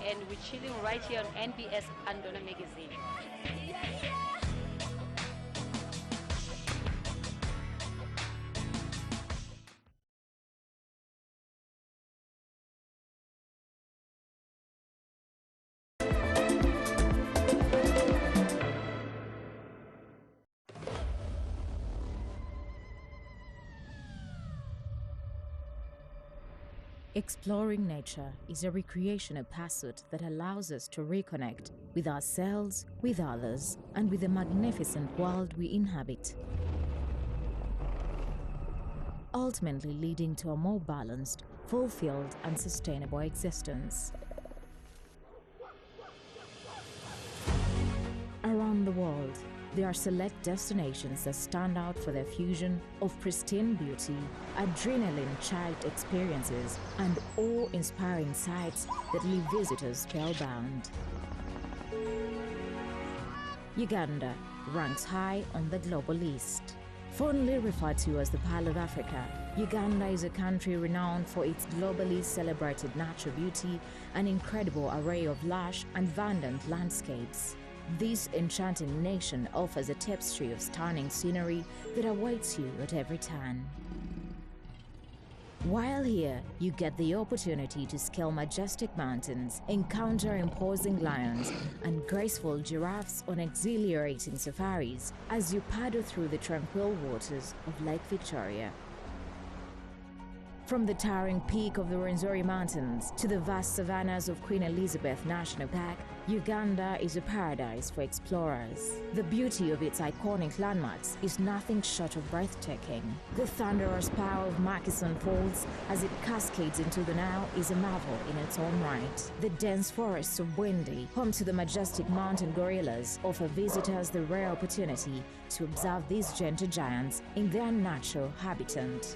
and we're chilling right here on NBS Andona Magazine. Exploring nature is a recreational pursuit that allows us to reconnect with ourselves, with others, and with the magnificent world we inhabit, ultimately leading to a more balanced, fulfilled, and sustainable existence. Around the world, there are select destinations that stand out for their fusion of pristine beauty, adrenaline-charged experiences, and awe-inspiring sights that leave visitors spellbound. Uganda ranks high on the global list. Fondly referred to as the Pearl of Africa, Uganda is a country renowned for its globally celebrated natural beauty and incredible array of lush and verdant landscapes. This enchanting nation offers a tapestry of stunning scenery that awaits you at every turn. While here, you get the opportunity to scale majestic mountains, encounter imposing lions, and graceful giraffes on exhilarating safaris as you paddle through the tranquil waters of Lake Victoria. From the towering peak of the Rwenzori Mountains to the vast savannas of Queen Elizabeth National Park, Uganda is a paradise for explorers. The beauty of its iconic landmarks is nothing short of breathtaking. The thunderous power of Murchison Falls as it cascades into the Nile is a marvel in its own right. The dense forests of Bwindi, home to the majestic mountain gorillas, offer visitors the rare opportunity to observe these gentle giants in their natural habitat.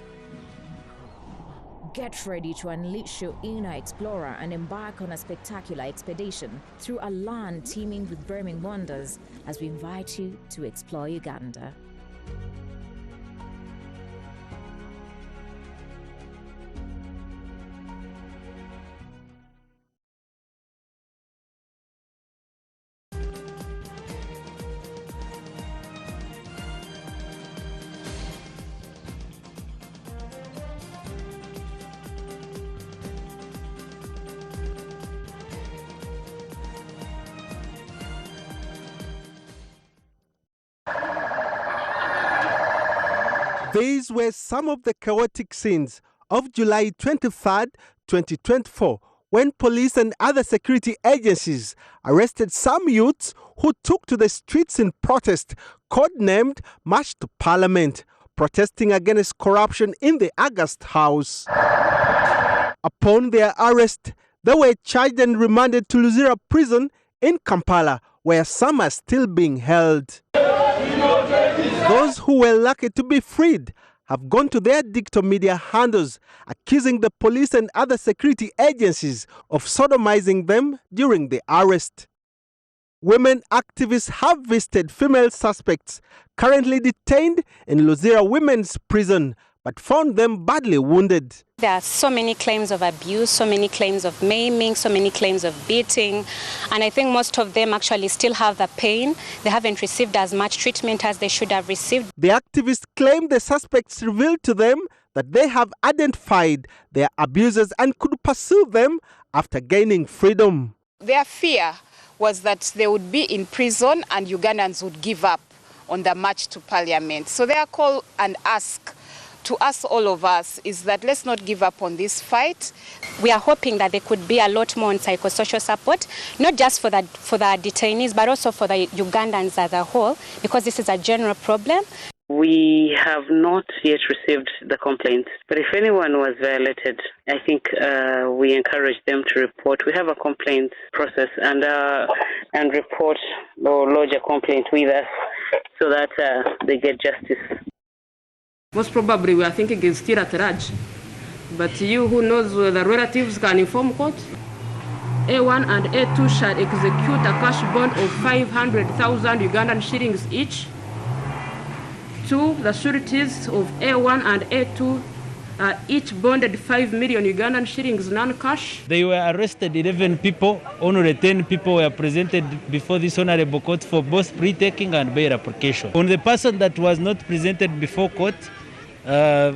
Get ready to unleash your inner explorer and embark on a spectacular expedition through a land teeming with brimming wonders as we invite you to explore Uganda. These were some of the chaotic scenes of July 23, 2024, when police and other security agencies arrested some youths who took to the streets in protest, codenamed March to Parliament, protesting against corruption in the Auugust House. Upon their arrest, they were charged and remanded to Luzira prison in Kampala, where some are still being held. Those who were lucky to be freed have gone to their digital media handles, accusing the police and other security agencies of sodomizing them during the arrest. Women activists have visited female suspects currently detained in Luzira Women's Prison, but found them badly wounded. There are so many claims of abuse, so many claims of maiming, so many claims of beating, and I think most of them actually still have the pain. They haven't received as much treatment as they should have received. The activists claim the suspects revealed to them that they have identified their abusers and could pursue them after gaining freedom. Their fear was that they would be in prison and Ugandans would give up on the march to Parliament. So their call and ask to us, all of us, is that let's not give up on this fight. We are hoping that there could be a lot more on psychosocial support, not just for the detainees, but also for the Ugandans as a whole, because this is a general problem. We have not yet received the complaints, but if anyone was violated, I think we encourage them to report. We have a complaint process and report or lodge a complaint with us so that they get justice. Most probably we are thinking it's still at large, but you who knows the relatives can inform court. A1 and A2 shall execute a cash bond of 500,000 Ugandan shillings each. 2. The sureties of A1 and A2 each bonded 5 million Ugandan shillings non-cash. They were arrested 11 people, only 10 people were presented before this honorable court for both pre-taking and bail application. On the person that was not presented before court,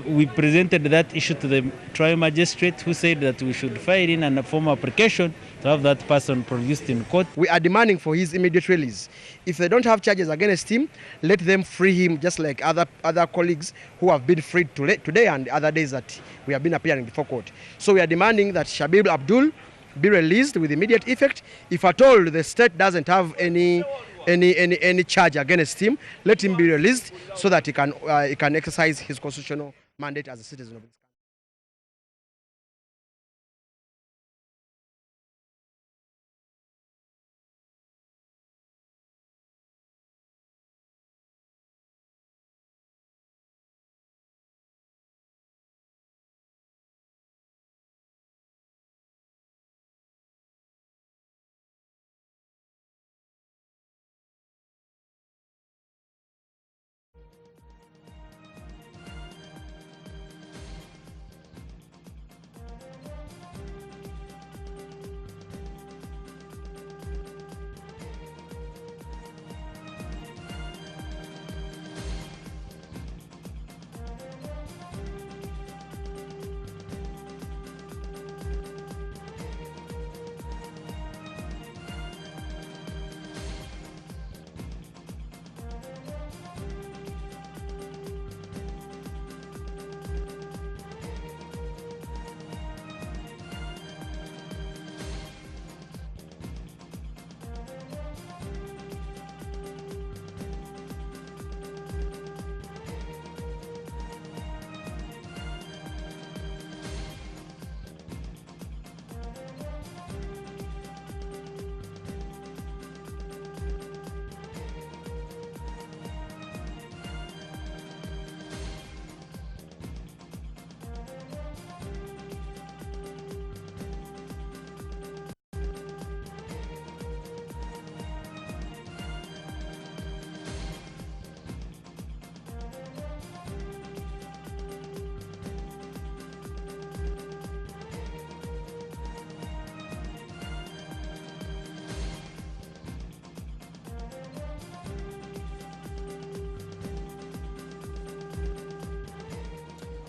we presented that issue to the trial magistrate, who said that we should file in a formal application to have that person produced in court. We are demanding for his immediate release. If they don't have charges against him, let them free him just like other colleagues who have been freed today and other days that we have been appearing before court. So we are demanding that Shabib Abdul be released with immediate effect. If at all the state doesn't have any charge against him, let him be released so that he can exercise his constitutional mandate as a citizen of this country.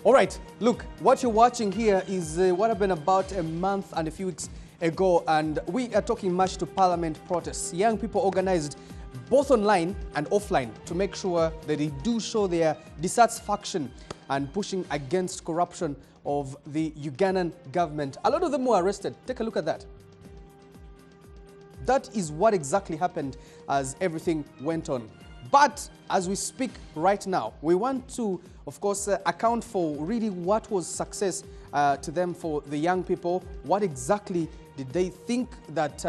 All right, look, what you're watching here is what happened about a month and a few weeks ago, and we are talking March to Parliament protests. Young people organized both online and offline to make sure that they do show their dissatisfaction and pushing against corruption of the Ugandan government. A lot of them were arrested. Take a look at that. That is what exactly happened as everything went on. But as we speak right now, we want to, of course, account for really what was success to them for the young people. What exactly did they think that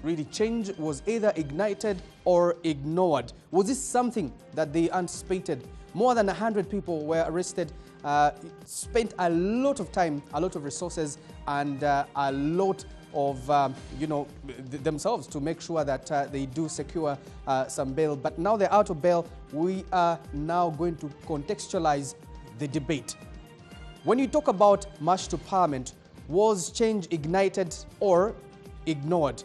really change was either ignited or ignored? Was this something that they anticipated? More than 100 people were arrested, spent a lot of time, a lot of resources, and a lot of themselves to make sure that they do secure some bail. But now they're out of bail. We are now going to contextualize the debate. When you talk about March to Parliament, was change ignited or ignored?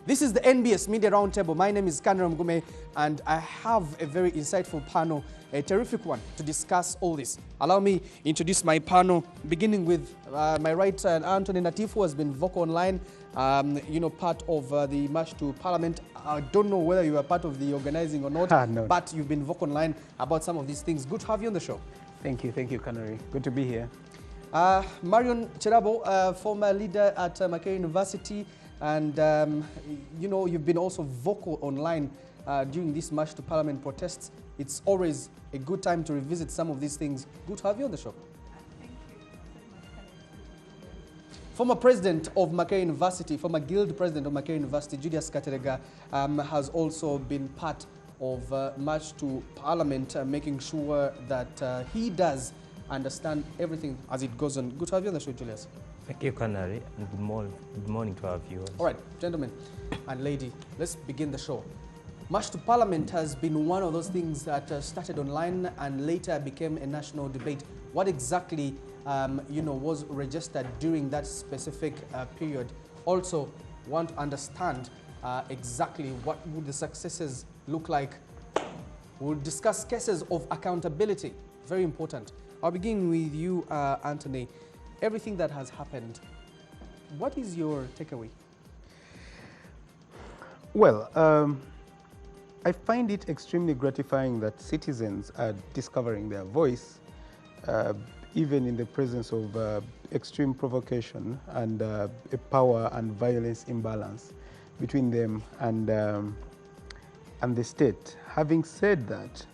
This is the NBS Media Roundtable. My name is Kanram Gume, and I have a very insightful panel, a terrific one, to discuss all this. Allow me introduce my panel, beginning with my right, Anthony Natif, who has been vocal online, part of the March to Parliament. I don't know whether you are part of the organizing or not, No. but you've been vocal online about some of these things. Good to have you on the show. Thank you, Canary. Good to be here. Marion Cherabo, former leader at Makerere University, and you've been also vocal online during this March to Parliament protests. It's always a good time to revisit some of these things. Good to have you on the show. Thank you so much. Former president of Makerere University, former guild president of Makerere University, Julius Katerega, has also been part of March to Parliament, making sure that he does understand everything as it goes on. Good to have you on the show, Julius. Thank you, Canary, and good morning to our viewers. All right, gentlemen and lady, let's begin the show. March to Parliament has been one of those things that started online and later became a national debate. What exactly was registered during that specific period. Also want to understand exactly what would the successes look like. We'll discuss cases of accountability, very important. I'll begin with you, Anthony. Everything that has happened, what is your takeaway? Well, I find it extremely gratifying that citizens are discovering their voice, even in the presence of extreme provocation and a power and violence imbalance between them and the state. Having said that,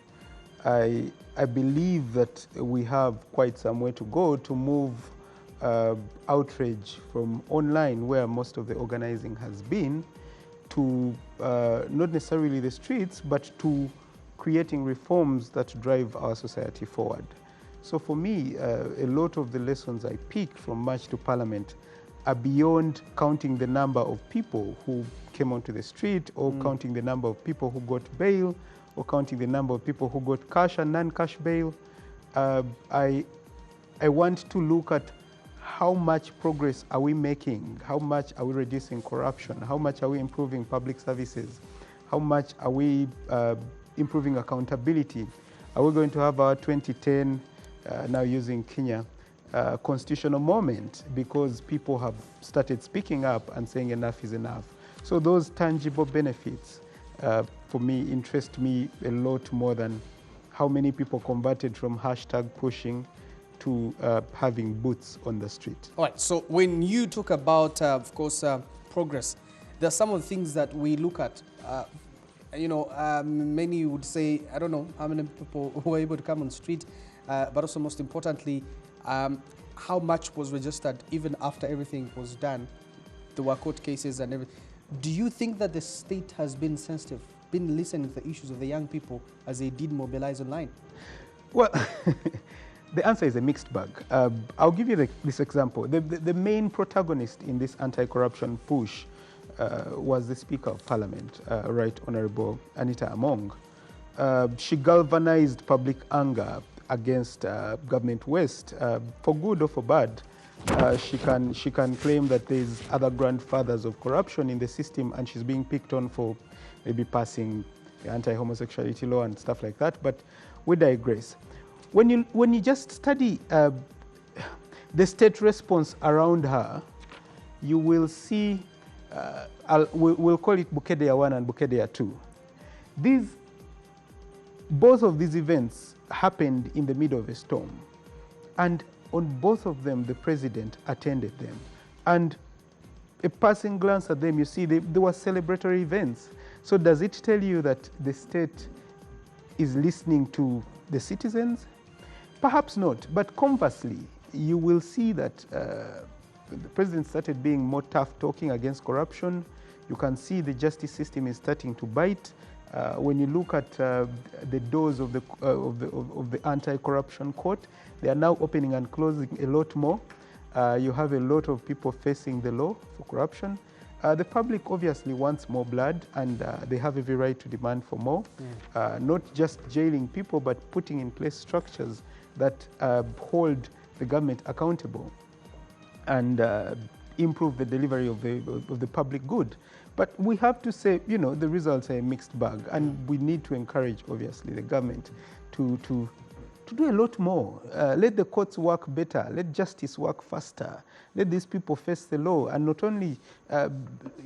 I believe that we have quite some way to go to move outrage from online, where most of the organizing has been, to not necessarily the streets, but to creating reforms that drive our society forward. So for me, a lot of the lessons I pick from March to Parliament are beyond counting the number of people who came onto the street, or counting the number of people who got bail, or counting the number of people who got cash and non-cash bail. I want to look at how much progress are we making, how much are we reducing corruption, how much are we improving public services, how much are we improving accountability. Are we going to have our 2010, now using Kenya, constitutional moment, because people have started speaking up and saying enough is enough. So those tangible benefits, for me, interest me a lot more than how many people converted from hashtag pushing to having boots on the street. All right, so when you talk about, of course, progress, there are some of the things that we look at. Many would say, I don't know how many people were able to come on the street, but also most importantly, how much was registered even after everything was done. There were court cases and everything. Do you think that the state has been sensitive, been listening to the issues of the young people as they did mobilize online? Well, the answer is a mixed bag. I'll give you this example. The main protagonist in this anti-corruption push was the Speaker of Parliament, Right Honorable Anita Among. She galvanized public anger against Government West, for good or for bad. She can claim that there's other grandfathers of corruption in the system, and she's being picked on for maybe passing the anti-homosexuality law and stuff like that, but we digress. When you just study the state response around her, you will see, we'll call it Bukedea 1 and Bukedea 2. Both of these events happened in the middle of a storm, and on both of them, the president attended them. And a passing glance at them, you see there were celebratory events. So does it tell you that the state is listening to the citizens? Perhaps not, but conversely, you will see that the president started being more tough talking against corruption. You can see the justice system is starting to bite. When you look at the doors of the anti-corruption court, they are now opening and closing a lot more. You have a lot of people facing the law for corruption. The public obviously wants more blood, and they have every right to demand for more. Not just jailing people, but putting in place structures that hold the government accountable and improve the delivery of the public good. But we have to say, the results are a mixed bag, and we need to encourage, obviously, the government to do a lot more. Let the courts work better. Let justice work faster. Let these people face the law. And not only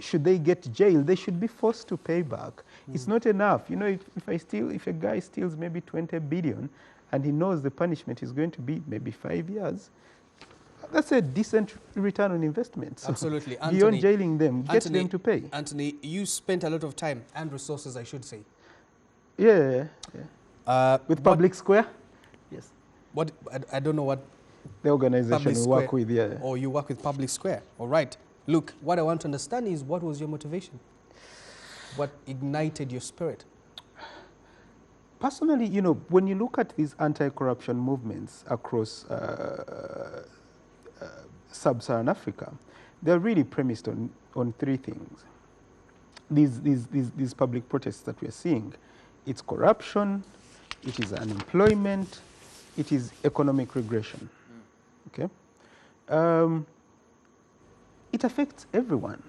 should they get jailed, they should be forced to pay back. It's not enough. If a guy steals maybe 20 billion and he knows the punishment is going to be maybe 5 years, that's a decent return on investment. So absolutely. Anthony, beyond jailing them, get them to pay. Anthony, you spent a lot of time and resources, I should say. Yeah. With Public Square? Yes. What I don't know what the organization we work with, yeah. Or you work with Public Square. All right. Look, what I want to understand is, what was your motivation? What ignited your spirit? Personally, when you look at these anti-corruption movements across sub-Saharan Africa, they're really premised on three things. These public protests that we're seeing, it's corruption, it is unemployment, it is economic regression. Okay. It affects everyone.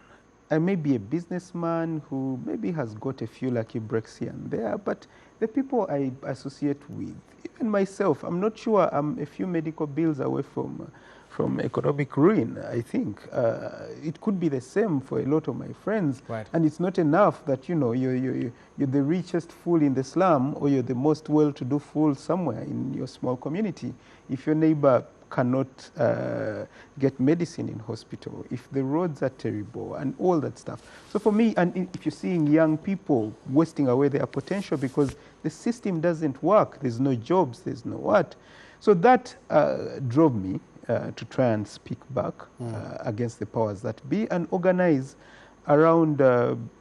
I may be a businessman who maybe has got a few lucky breaks here and there, but the people I associate with, even myself, I'm not sure I'm a few medical bills away from economic ruin, I think. It could be the same for a lot of my friends. Right. And it's not enough that, you know, you're the richest fool in the slum or you're the most well-to-do fool somewhere in your small community. If your neighbor cannot get medicine in hospital, if the roads are terrible and all that stuff. So for me, and if you're seeing young people wasting away their potential because the system doesn't work, there's no jobs, there's no what. So that drove me to try and speak back against the powers that be and organize around,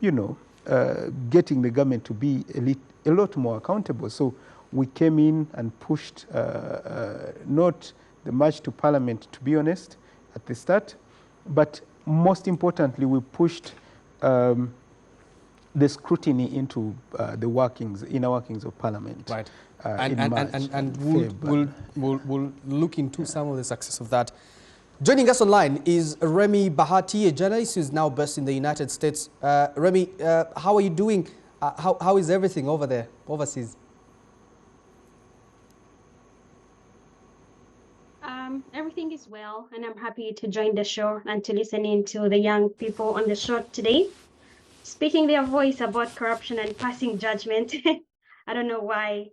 you know, getting the government to be a lot more accountable. So we came in and pushed not the march to Parliament, to be honest, at the start, but most importantly, we pushed the scrutiny into the inner workings of Parliament. Right. And we'll look into some of the success of that. Joining us online is Remy Bahati, a journalist who is now based in the United States. Remy, how are you doing? How is everything over there, overseas? Everything is well, and I'm happy to join the show and to listen in to the young people on the show today, speaking their voice about corruption and passing judgment. I don't know why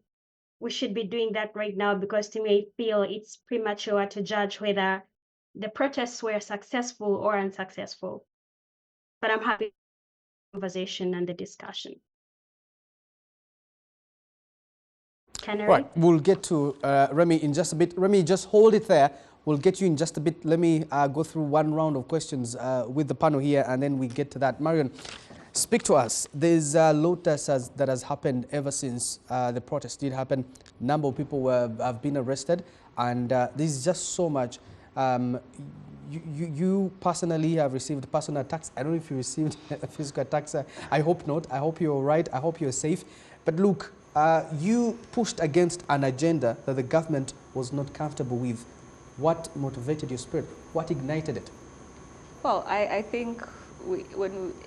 we should be doing that right now, because to me, I feel it's premature to judge whether the protests were successful or unsuccessful. But I'm happy with the conversation and the discussion. Right, we'll get to Remy in just a bit. Remy, just hold it there. We'll get you in just a bit. Let me go through one round of questions with the panel here, and then we get to that. Marion, speak to us. There's a lot that has happened ever since the protest did happen. A number of people have been arrested, and there's just so much. You personally have received personal attacks. I don't know if you received physical attacks. I hope not. I hope you're all right. I hope you're safe. But look, you pushed against an agenda that the government was not comfortable with. What motivated your spirit? What ignited it? Well, I think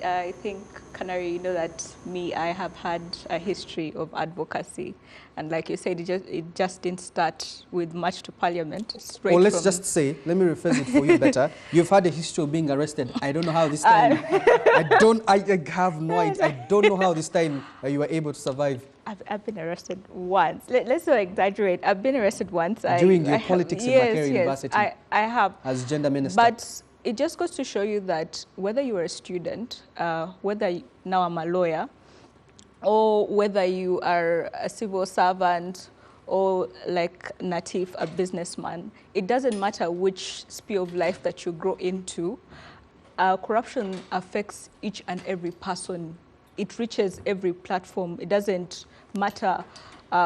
I think Canary, you know that I have had a history of advocacy, and like you said, it just didn't start with March to Parliament. Or let's just say, let me rephrase it for you better. You've had a history of being arrested. I don't know how this time. I have no idea. I don't know how this time you were able to survive. I've been arrested once. Let's not exaggerate. I've been arrested once. During your politics in Makerere University. I have. As gender minister. But it just goes to show you that whether you are a student, whether now I'm a lawyer, or whether you are a civil servant, or like Natif, a businessman, it doesn't matter which sphere of life that you grow into. Corruption affects each and every person. It reaches every platform. It doesn't matter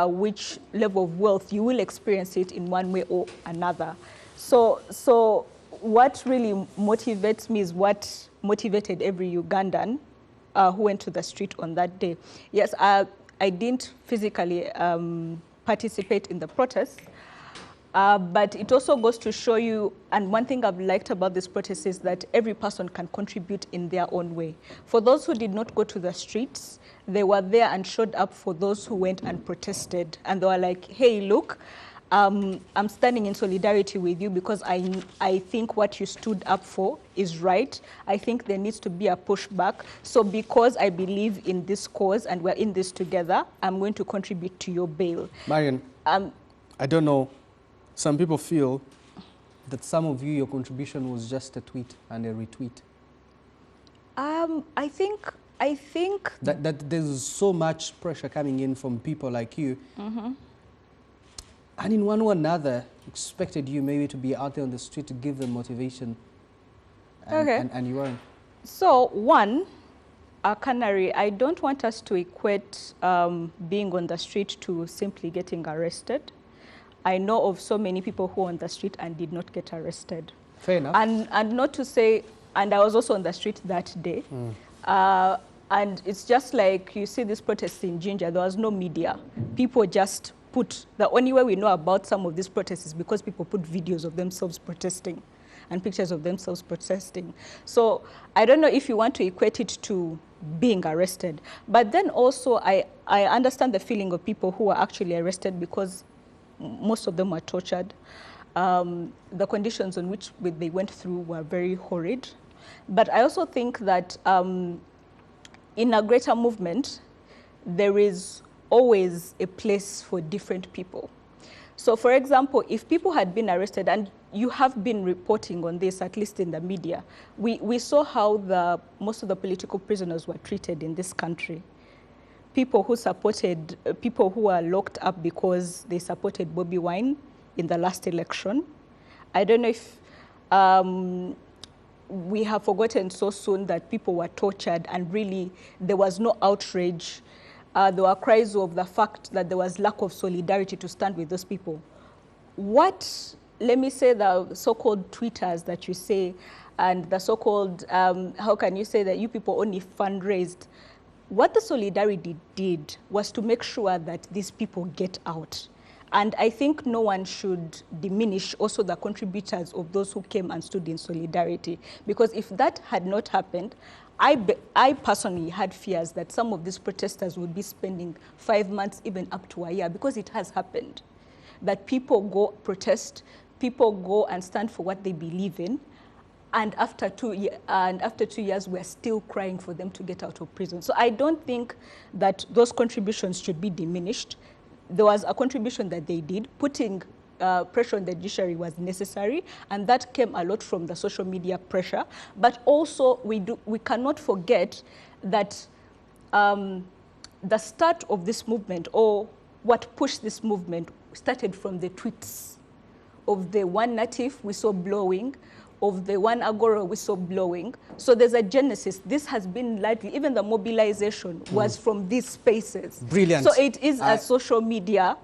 which level of wealth, you will experience it in one way or another. So what really motivates me is what motivated every Ugandan who went to the street on that day. Yes, I didn't physically participate in the protest, but it also goes to show you, and one thing I've liked about this protest is that every person can contribute in their own way. For those who did not go to the streets, they were there and showed up for those who went and protested. And they were like, hey, look, I'm standing in solidarity with you because I think what you stood up for is right. I think there needs to be a pushback. So because I believe in this cause and we're in this together, I'm going to contribute to your bail. Marion, I don't know. Some people feel that some of you, your contribution was just a tweet and a retweet. I think that there's so much pressure coming in from people like you. Mm-hmm. And in one or another, expected you maybe to be out there on the street to give them motivation. And you weren't. So one, Canary, I don't want us to equate being on the street to simply getting arrested. I know of so many people who are on the street and did not get arrested. Fair enough. And not to say, and I was also on the street that day. And it's just like you see this protest in Ginger, there was no media. People just the only way we know about some of these protests is because people put videos of themselves protesting and pictures of themselves protesting. So I don't know if you want to equate it to being arrested, but then also I understand the feeling of people who were actually arrested because most of them were tortured. The conditions on which they went through were very horrid. But I also think that in a greater movement, there is always a place for different people. So for example, if people had been arrested, and you have been reporting on this, at least in the media, we saw how most of the political prisoners were treated in this country. People who supported, people who were locked up because they supported Bobi Wine in the last election. I don't know if we have forgotten so soon that people were tortured and really there was no outrage. There were cries of the fact that there was lack of solidarity to stand with those people. What, let me say, the so-called tweeters that you say, and the so-called, how can you say that you people only fundraised? What the solidarity did was to make sure that these people get out. And I think no one should diminish also the contributors of those who came and stood in solidarity. Because if that had not happened, I personally had fears that some of these protesters would be spending 5 months, even up to a year, because it has happened. That people go protest, people go and stand for what they believe in, and after 2 years, we're still crying for them to get out of prison. So I don't think that those contributions should be diminished. There was a contribution that they did. Putting pressure on the judiciary was necessary, and that came a lot from the social media pressure. But also, we cannot forget that the start of this movement, or what pushed this movement, started from the tweets of the one native whistleblowing, of the one Agora whistleblowing. So there's a genesis. This has been likely, even the mobilization was from these spaces. Brilliant. So it is a social media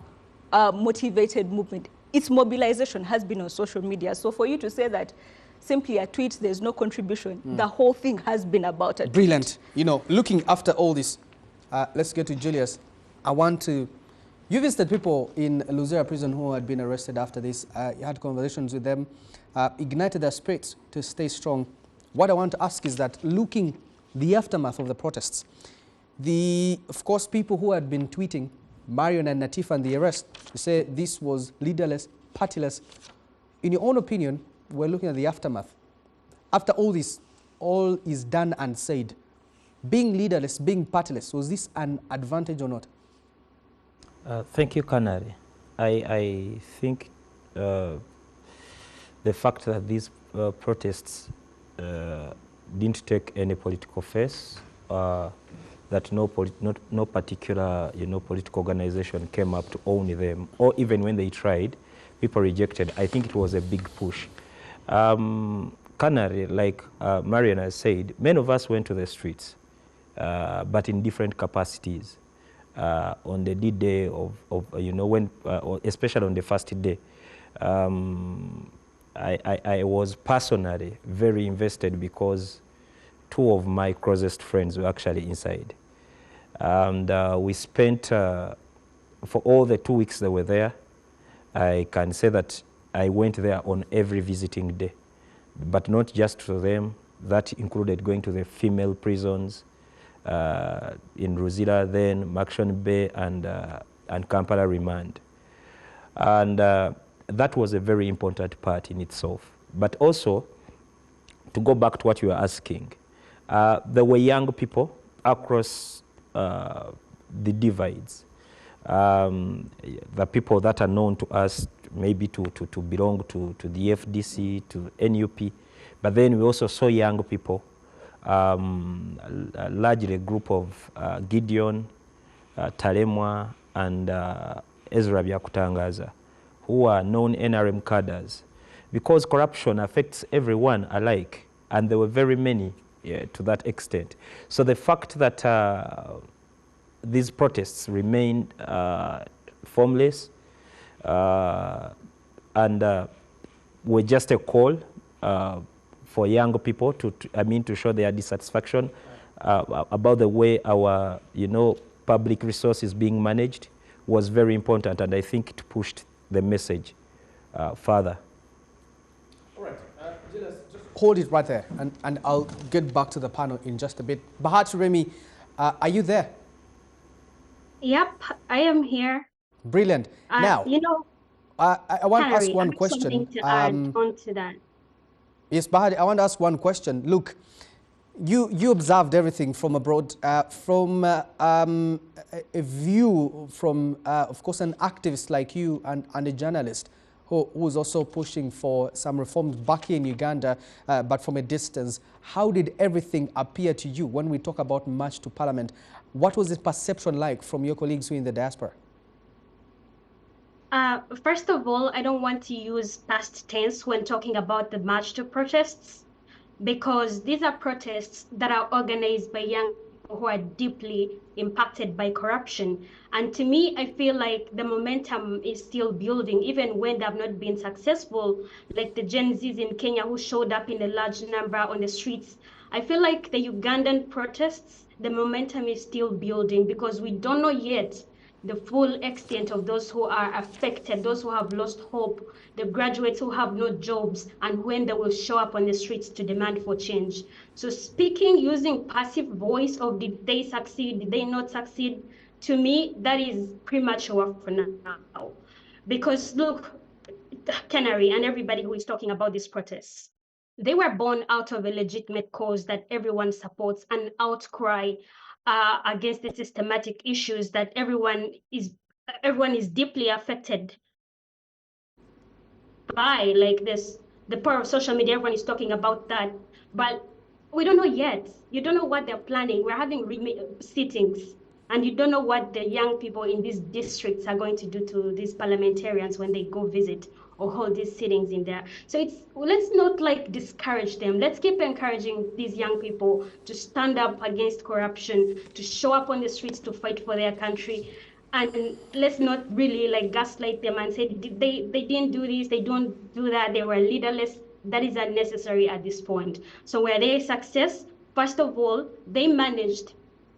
motivated movement. Its mobilization has been on social media. So for you to say that simply a tweet, there's no contribution, the whole thing has been about a tweet. Brilliant. You know, looking after all this, let's get to Julius. I want to, you visited people in Luzera prison who had been arrested after this. You had conversations with them, ignited their spirits to stay strong. What I want to ask is that, looking the aftermath of the protests, of course, people who had been tweeting Marion and Natif and the arrest, say this was leaderless, partyless. In your own opinion, we're looking at the aftermath. After all this, all is done and said, being leaderless, being partyless, was this an advantage or not? Thank you, Canary. I think the fact that these protests didn't take any political face, that no particular political organization came up to own them, or even when they tried, people rejected. I think it was a big push. Canary, like Marian has said, many of us went to the streets, but in different capacities. On the D-Day of when, especially on the first day, I was personally very invested because 2 of my closest friends were actually inside. And we spent, for all the 2 weeks they were there, I can say that I went there on every visiting day. But not just to them, that included going to the female prisons in Ruzira then, Makshon Bay and Kampala Remand. And that was a very important part in itself. But also, to go back to what you were asking, there were young people across the divides. The people that are known to us maybe to belong to the FDC, to NUP, but then we also saw young people, largely a group of Gideon, Talemwa, and Ezra Byakutangaza, who are known NRM cadres, because corruption affects everyone alike, and there were very many to that extent. So the fact that these protests remained formless and were just a call for young people to show their dissatisfaction about the way our public resource is being managed, was very important, and I think it pushed the message further. All right, just hold it right there, and I'll get back to the panel in just a bit. Bahati, Remy, are you there? Yep, I am here. Brilliant. Now, you know, I want to ask Henry, I one have question. something to add on to that. Yes, Bahati, I want to ask one question. Look, you observed everything from abroad, from a view from, of course, an activist like you and a journalist who's also pushing for some reforms back here in Uganda, but from a distance. How did everything appear to you when we talk about March to Parliament? What was the perception like from your colleagues who are in the diaspora? First of all, I don't want to use past tense when talking about the march to protests, because these are protests that are organized by young people who are deeply impacted by corruption. And to me, I feel like the momentum is still building, even when they have not been successful, like the Gen Zs in Kenya who showed up in a large number on the streets. I feel like the Ugandan protests, the momentum is still building because we don't know yet the full extent of those who are affected, those who have lost hope, the graduates who have no jobs, and when they will show up on the streets to demand for change. So speaking using passive voice of did they succeed, did they not succeed, to me, that is premature for now. Because look, Canary and everybody who is talking about these protests, they were born out of a legitimate cause that everyone supports, an outcry against the systematic issues that everyone is deeply affected by, like this, the power of social media. Everyone is talking about that, but we don't know yet. You don't know what they're planning. We're having sittings, and you don't know what the young people in these districts are going to do to these parliamentarians when they go visit or hold these sittings in there. So let's not like discourage them. Let's keep encouraging these young people to stand up against corruption, to show up on the streets to fight for their country. And let's not really like gaslight them and say they didn't do this, they don't do that, they were leaderless. That is unnecessary at this point. So were they a success? First of all, they managed.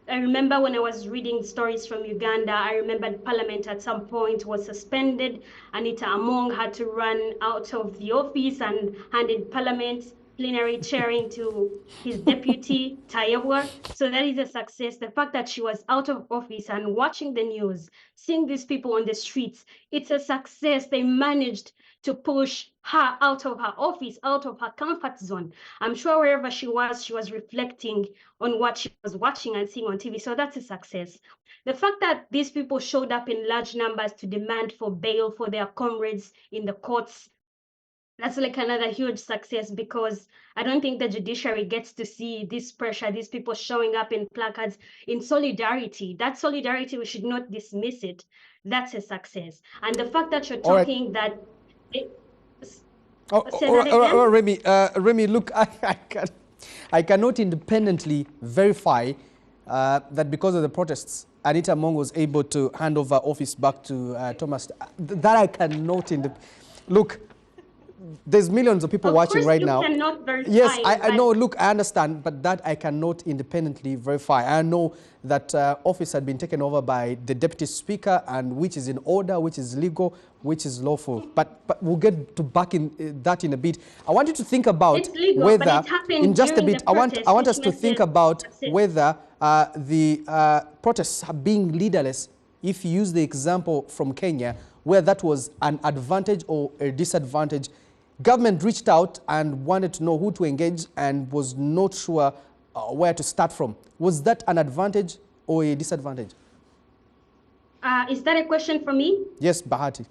I remember when I was reading stories from Uganda, I remember Parliament at some point was suspended. Anita Among had to run out of the office and handed Parliament plenary chairing to his deputy, Tayewa. So that is a success. The fact that she was out of office and watching the news, seeing these people on the streets, it's a success. They managed to push her out of her office, out of her comfort zone. I'm sure wherever she was reflecting on what she was watching and seeing on TV. So that's a success. The fact that these people showed up in large numbers to demand for bail for their comrades in the courts, that's like another huge success, because I don't think the judiciary gets to see this pressure, these people showing up in placards in solidarity. That solidarity, we should not dismiss it. That's a success. And the fact that you're talking that... Remy, look, I cannot independently verify that because of the protests, Anita Among was able to hand over office back to Thomas. That I cannot look. There's millions of people watching right now. Yes, I know. Look, I understand, but that I cannot independently verify. I know that office had been taken over by the deputy speaker, and which is in order, which is legal, which is lawful. But we'll get to back in that in a bit. I want you to think about whether, in just a bit, I want us to think about whether the protests being leaderless, if you use the example from Kenya, where that was an advantage or a disadvantage. Government reached out and wanted to know who to engage and was not sure where to start from. Was that an advantage or a disadvantage? Is that a question for me? Yes, Bahati.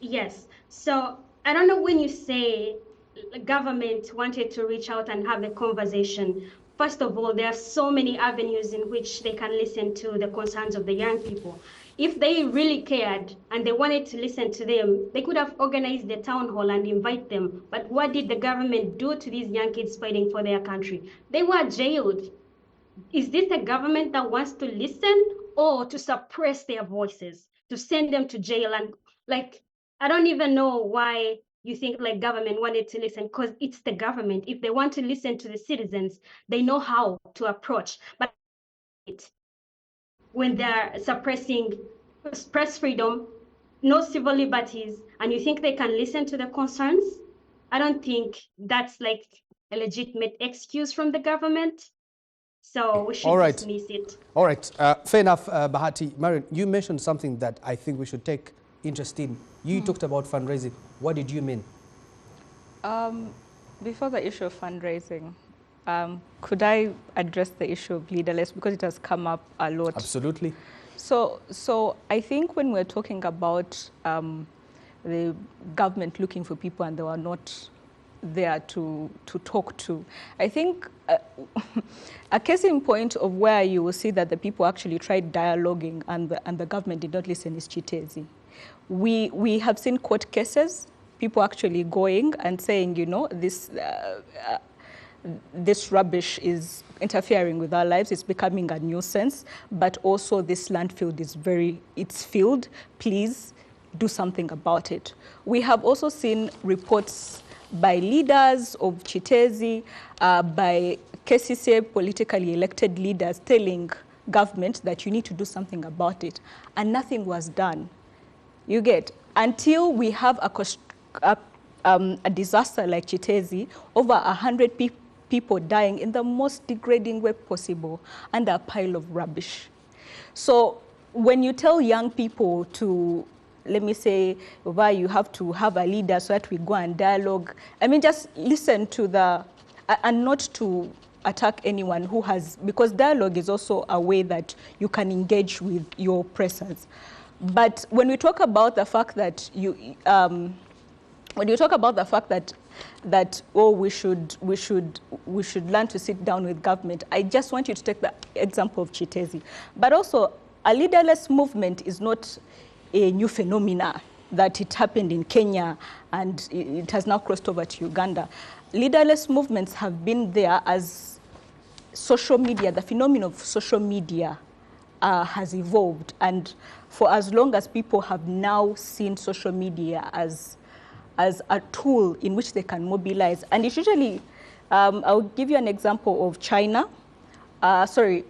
Yes. So I don't know, when you say government wanted to reach out and have a conversation, first of all, there are so many avenues in which they can listen to the concerns of the young people. If they really cared and they wanted to listen to them, they could have organized the town hall and invite them. But what did the government do to these young kids fighting for their country? They were jailed. Is this a government that wants to listen or to suppress their voices, to send them to jail? And like, I don't even know why you think like government wanted to listen, because it's the government. If they want to listen to the citizens, they know how to approach. But when they're suppressing press freedom, no civil liberties, and you think they can listen to the concerns, I don't think that's like a legitimate excuse from the government. So we should dismiss it. All right. Fair enough, Bahati. Marion, you mentioned something that I think we should take interest in. You talked about fundraising. What did you mean? Before the issue of fundraising, could I address the issue of leaderless, because it has come up a lot? Absolutely. So I think when we're talking about the government looking for people and they were not there to talk to, I think a case in point of where you will see that the people actually tried dialoguing and the government did not listen is Chitezi. We have seen court cases, people actually going and saying, you know, this rubbish is interfering with our lives, it's becoming a nuisance, but also this landfill is it's filled, please do something about it. We have also seen reports by leaders of Chitezi, by KCCA politically elected leaders telling government that you need to do something about it, and nothing was done. You get, until we have a disaster like Chitezi, over 100 people dying in the most degrading way possible under a pile of rubbish. So when you tell young people to, let me say, you have to have a leader so that we go and dialogue, I mean, just listen to and not to attack anyone who has, because dialogue is also a way that you can engage with your oppressors. But when we talk about the fact that when you talk about the fact that we should learn to sit down with government, I just want you to take the example of Chitezi. But also, a leaderless movement is not a new phenomena, that it happened in Kenya and it has now crossed over to Uganda. Leaderless movements have been there as social media, the phenomenon of social media has evolved. And for as long as people have now seen social media as a tool in which they can mobilize. And it's usually, I'll give you an example of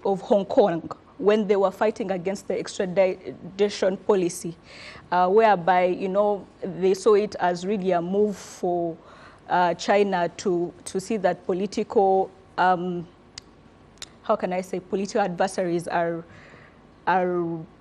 of Hong Kong, when they were fighting against the extradition policy, whereby, you know, they saw it as really a move for China to see that political, how can I say, political adversaries are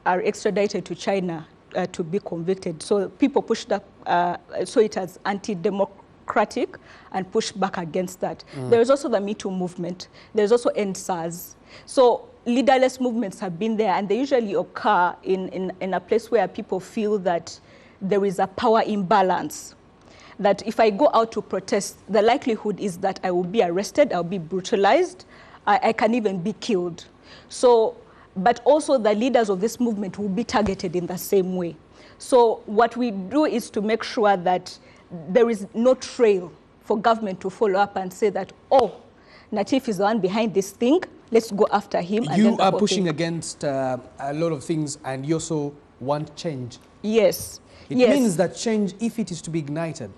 extradited to China to be convicted. So people pushed up, saw it as anti-democratic and pushed back against that. There is also the Me Too movement. There's also End SARS. So leaderless movements have been there, and they usually occur in a place where people feel that there is a power imbalance. That if I go out to protest, the likelihood is that I will be arrested, I'll be brutalized, I can even be killed. So, but also the leaders of this movement will be targeted in the same way. So what we do is to make sure that there is no trail for government to follow up and say that, oh, Natif is the one behind this thing, let's go after him. And you are pushing against a lot of things, and you also want change. Yes. It means that change, if it is to be ignited,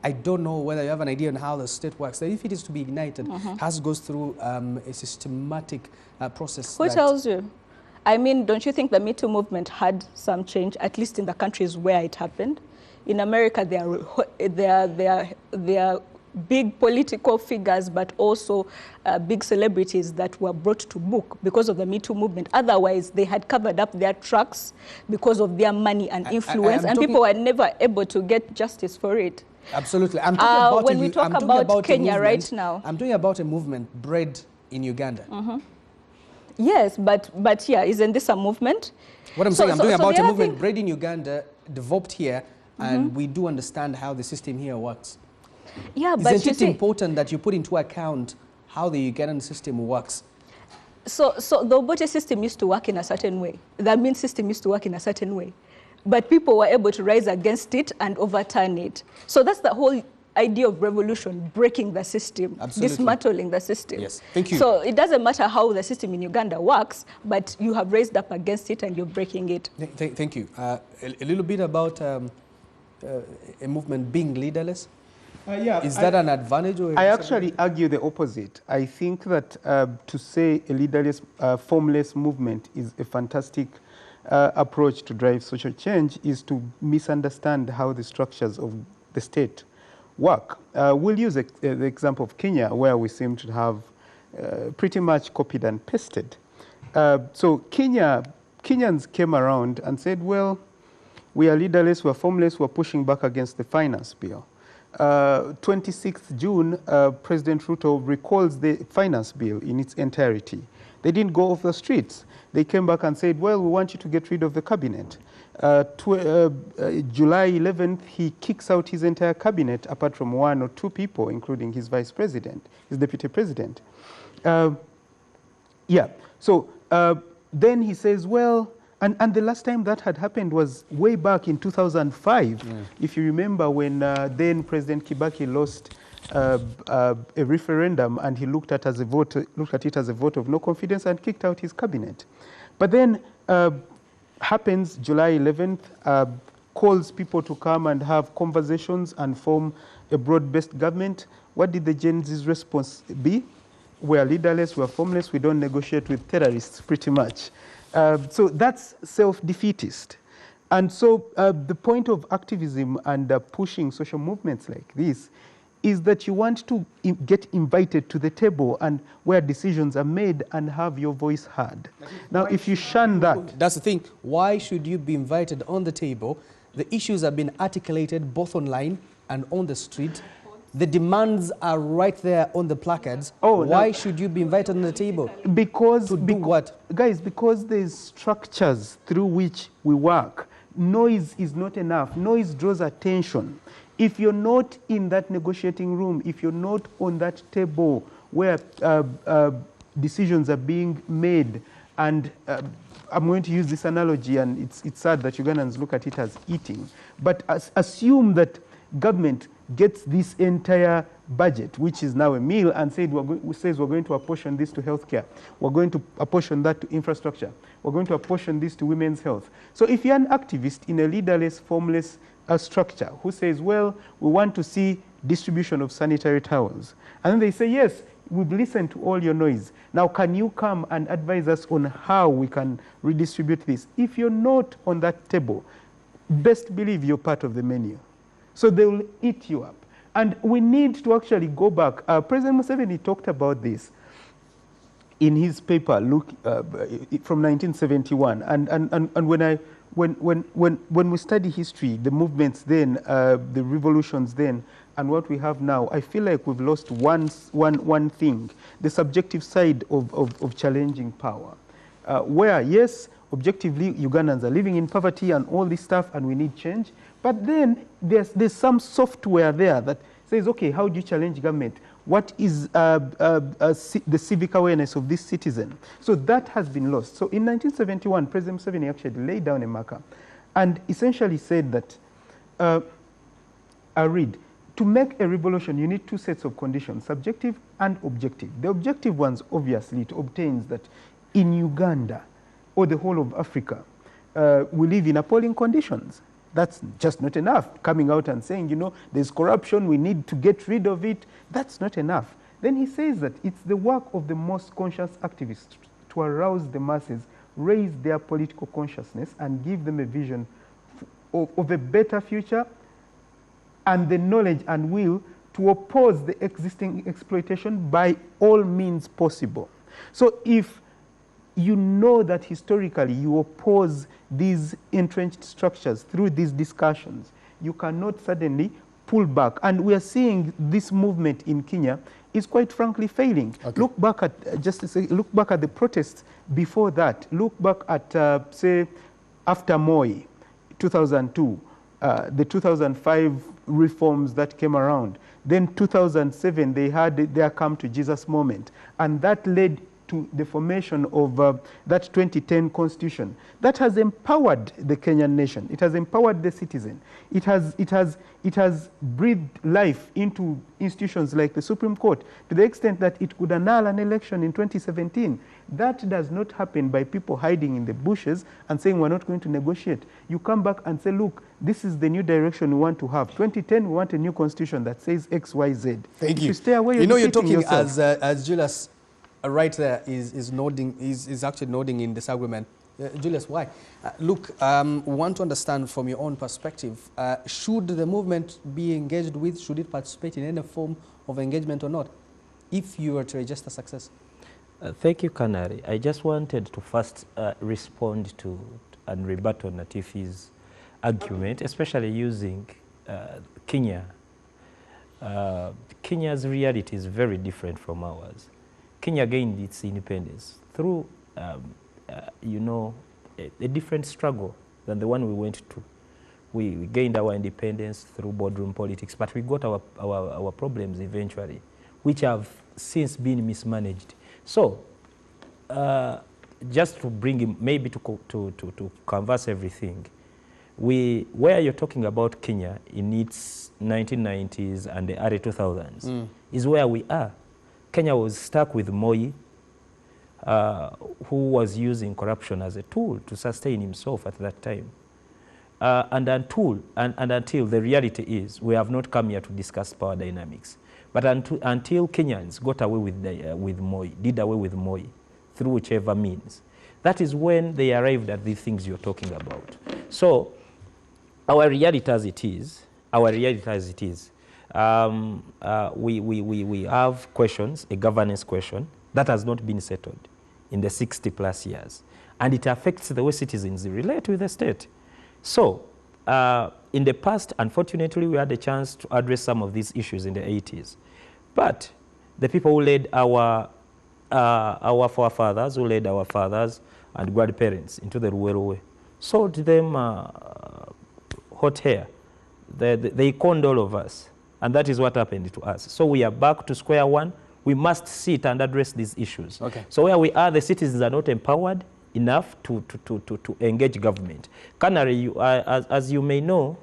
I don't know whether you have an idea on how the state works, that if it is to be ignited, has goes through a systematic process. Who tells you? I mean, don't you think the Me Too movement had some change, at least in the countries where it happened? In America, there are big political figures, but also big celebrities that were brought to book because of the Me Too movement. Otherwise, they had covered up their tracks because of their money and influence, and people were never able to get justice for it. Absolutely. I'm talking about when we talk about Kenya right now. I'm talking about a movement bred in Uganda. Yes, but yeah, isn't this a movement? What I'm saying, I'm talking about a movement bred in Uganda, developed here, and we do understand how the system here works. Yeah, but isn't it important that you put into account how the Ugandan system works? So the Obote system used to work in a certain way. The Amin system used to work in a certain way. But people were able to rise against it and overturn it. So that's the whole idea of revolution, breaking the system, dismantling the system. Yes, thank you. So it doesn't matter how the system in Uganda works, but you have raised up against it and you're breaking it. Thank you. A little bit about a movement being leaderless. Is that an advantage? Or I actually argue the opposite. I think that to say a leaderless, formless movement is a fantastic approach to drive social change is to misunderstand how the structures of the state work. We'll use the example of Kenya, where we seem to have pretty much copied and pasted. So Kenyans came around and said, well, we are leaderless, we are formless, we are pushing back against the finance bill. 26th June, President Ruto recalls the finance bill in its entirety. They didn't go off the streets. They came back and said, well, we want you to get rid of the cabinet. July 11th, he kicks out his entire cabinet, apart from 1 or 2 people, including his vice president, his deputy president. Then he says, well, and the last time that had happened was way back in 2005. If you remember, when then President Kibaki lost a referendum, and he looked at it as a vote of no confidence and kicked out his cabinet. But then happens July 11th, calls people to come and have conversations and form a broad-based government. What did the Gen Z's response be? We are leaderless, we are formless, we don't negotiate with terrorists, pretty much. So that's self-defeatist. And so the point of activism and pushing social movements like this is that you want to get invited to the table and where decisions are made and have your voice heard. Now, if you shun that... That's the thing. Why should you be invited on the table? The issues have been articulated both online and on the street. The demands are right there on the placards. Why should you be invited on the table? Because to do what? Guys, because there's structures through which we work. Noise is not enough. Noise draws attention. If you're not in that negotiating room, if you're not on that table where decisions are being made, and I'm going to use this analogy, and it's sad that Ugandans look at it as eating, but assume that government gets this entire budget, which is now a meal, and says we're going to apportion this to healthcare, we're going to apportion that to infrastructure, we're going to apportion this to women's health. So if you're an activist in a leaderless, formless structure who says, well, we want to see distribution of sanitary towels, and then they say, yes, we've listened to all your noise. Now, can you come and advise us on how we can redistribute this? If you're not on that table, best believe you're part of the menu. So they will eat you up. And we need to actually go back. President Museveni talked about this in his paper from 1971. And when we study history, the movements then, the revolutions then, and what we have now, I feel like we've lost one thing, the subjective side of challenging power. Where, yes, objectively, Ugandans are living in poverty and all this stuff, and we need change. But then there's some software there that says, okay, how do you challenge government? What is the civic awareness of this citizen? So that has been lost. So in 1971, President Museveni actually laid down a marker and essentially said that, I read, to make a revolution, you need 2 sets of conditions, subjective and objective. The objective ones, obviously, it obtains that in Uganda or the whole of Africa, we live in appalling conditions. That's just not enough. Coming out and saying, you know, there's corruption, we need to get rid of it, that's not enough. Then he says that it's the work of the most conscious activists to arouse the masses, raise their political consciousness, and give them a vision of a better future and the knowledge and will to oppose the existing exploitation by all means possible. So if you know that historically you oppose these entrenched structures through these discussions, you cannot suddenly pull back. And we are seeing this movement in Kenya is quite frankly failing. Okay. Look back at, just to say, look back at the protests before that. Look back at, say, after Moi, 2002, the 2005 reforms that came around. Then 2007, they had their Come to Jesus moment. And that led to the formation of that 2010 constitution. That has empowered the Kenyan nation. It has empowered the citizen. It has breathed life into institutions like the Supreme Court to the extent that it could annul an election in 2017. That does not happen by people hiding in the bushes and saying we're not going to negotiate. You come back and say, look, this is the new direction we want to have. 2010, we want a new constitution that says X, Y, Z. Thank you. You stay away. You know, you're talking as Julius right there is nodding, is actually nodding in disagreement Julius, why? Look, we want to understand from your own perspective, should the movement be engaged with, should it participate in any form of engagement or not, if you were to register success? Thank you, Canary. I just wanted to first respond to and rebut on Natifi's argument, especially using Kenya. Kenya's reality is very different from ours. Kenya gained its independence through, you know, a different struggle than the one we went to. We gained our independence through boardroom politics, but we got our problems eventually, which have since been mismanaged. So, just to bring him, maybe to canvas everything, where you're talking about Kenya in its 1990s and the early 2000s is where we are. Kenya was stuck with Moi, who was using corruption as a tool to sustain himself at that time. And until the reality is, we have not come here to discuss power dynamics. But until Kenyans got away with Moi, did away with Moi, through whichever means, that is when they arrived at these things you're talking about. So, our reality as it is, we have questions, a governance question, that has not been settled in the 60+ years. And it affects the way citizens relate with the state. So, in the past, unfortunately, we had a chance to address some of these issues in the 80s. But the people who led our forefathers, who led our fathers and grandparents into the rural way, sold them hot hair. They conned all of us. And that is what happened to us. So we are back to square one. We must sit and address these issues. Okay. So where we are, the citizens are not empowered enough to engage government. Canary, as you may know,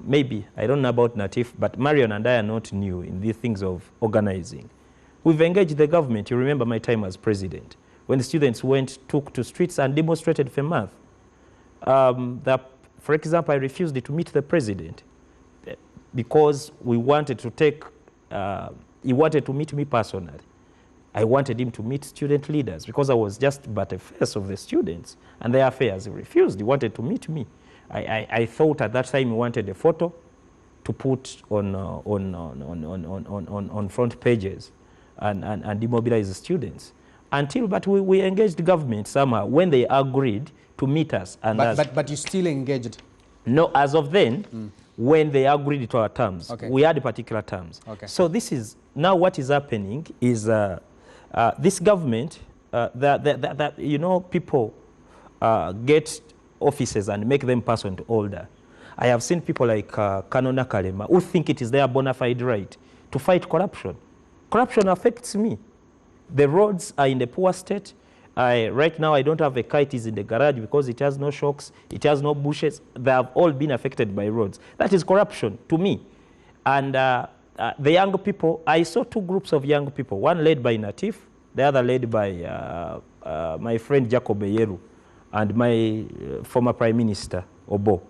maybe, I don't know about Natif, but Marion and I are not new in these things of organizing. We've engaged the government. You remember my time as president, when the students took to streets and demonstrated for a month. For example, I refused to meet the president because we wanted to take, he wanted to meet me personally. I wanted him to meet student leaders because I was just but a face of the students and their affairs. He refused. He wanted to meet me. I thought at that time he wanted a photo to put on front pages and demobilize the students. But we engaged the government somehow when they agreed to meet us. And but you still engaged? No, as of then, when they agreed to our terms, we had particular terms. Okay. So this is, now what is happening is this government, you know, people get offices and make them pass on to order. I have seen people like Kanona Kalema who think it is their bona fide right to fight corruption. Corruption affects me. The roads are in a poor state. Right now, I don't have a car. It is in the garage because it has no shocks. It has no bushes. They have all been affected by roads. That is corruption to me. And the young people, I saw two groups of young people, one led by Natif, the other led by my friend Jacob Eyeru and my former Prime Minister, Obo.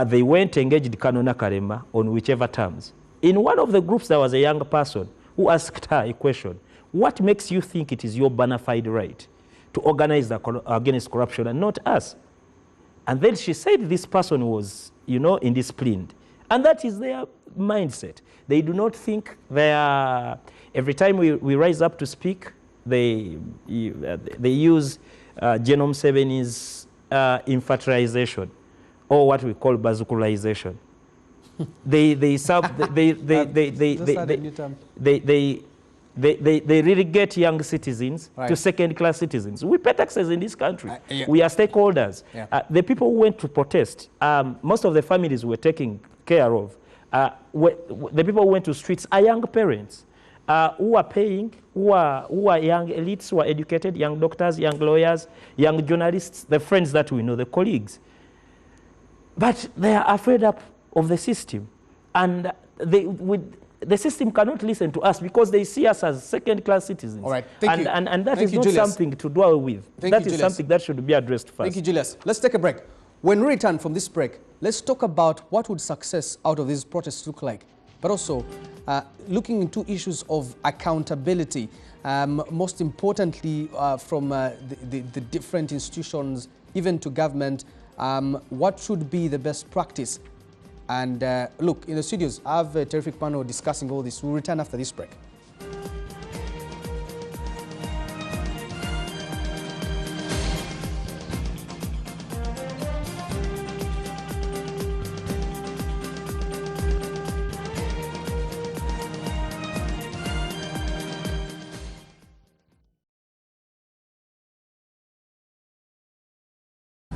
They went engaged Kanona Karema on whichever terms. In one of the groups, there was a young person who asked her a question. What makes you think it is your bona fide right to organize against corruption and not us? And then she said this person was, you know, indisciplined. And that is their mindset. They do not think they are, every time we rise up to speak, they use Genome 7's infantilization, or what we call bazukulization. They really get young citizens to second-class citizens. We pay taxes in this country. We are stakeholders. The people who went to protest, most of the families were taken care of. The people who went to streets are young parents who are paying, who are young elites, who are educated, young doctors, young lawyers, young journalists, the friends that we know, the colleagues. But they are afraid of the system. And the system cannot listen to us because they see us as second-class citizens. All right, thank you. And that thank is you, not Julius. something to dwell with. That is something that should be addressed first. Thank you, Julius. Let's take a break. When we return from this break, let's talk about what would success out of these protests look like, but also looking into issues of accountability, most importantly from the different institutions, even to government, what should be the best practice? And look, in the studios, I have a terrific panel discussing all this. We'll return after this break.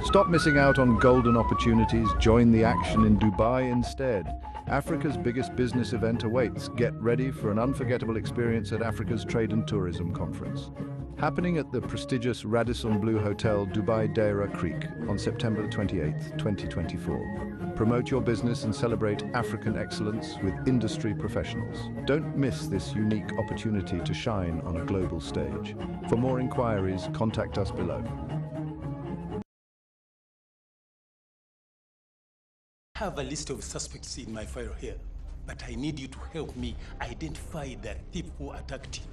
Stop missing out on golden opportunities. Join the action in Dubai instead. Africa's biggest business event awaits. Get ready for an unforgettable experience at Africa's Trade and Tourism Conference. Happening at the prestigious Radisson Blu Hotel, Dubai Deira Creek on September 28, 2024. Promote your business and celebrate African excellence with industry professionals. Don't miss this unique opportunity to shine on a global stage. For more inquiries, contact us below. I have a list of suspects in my file here, but I need you to help me identify the thief who attacked you.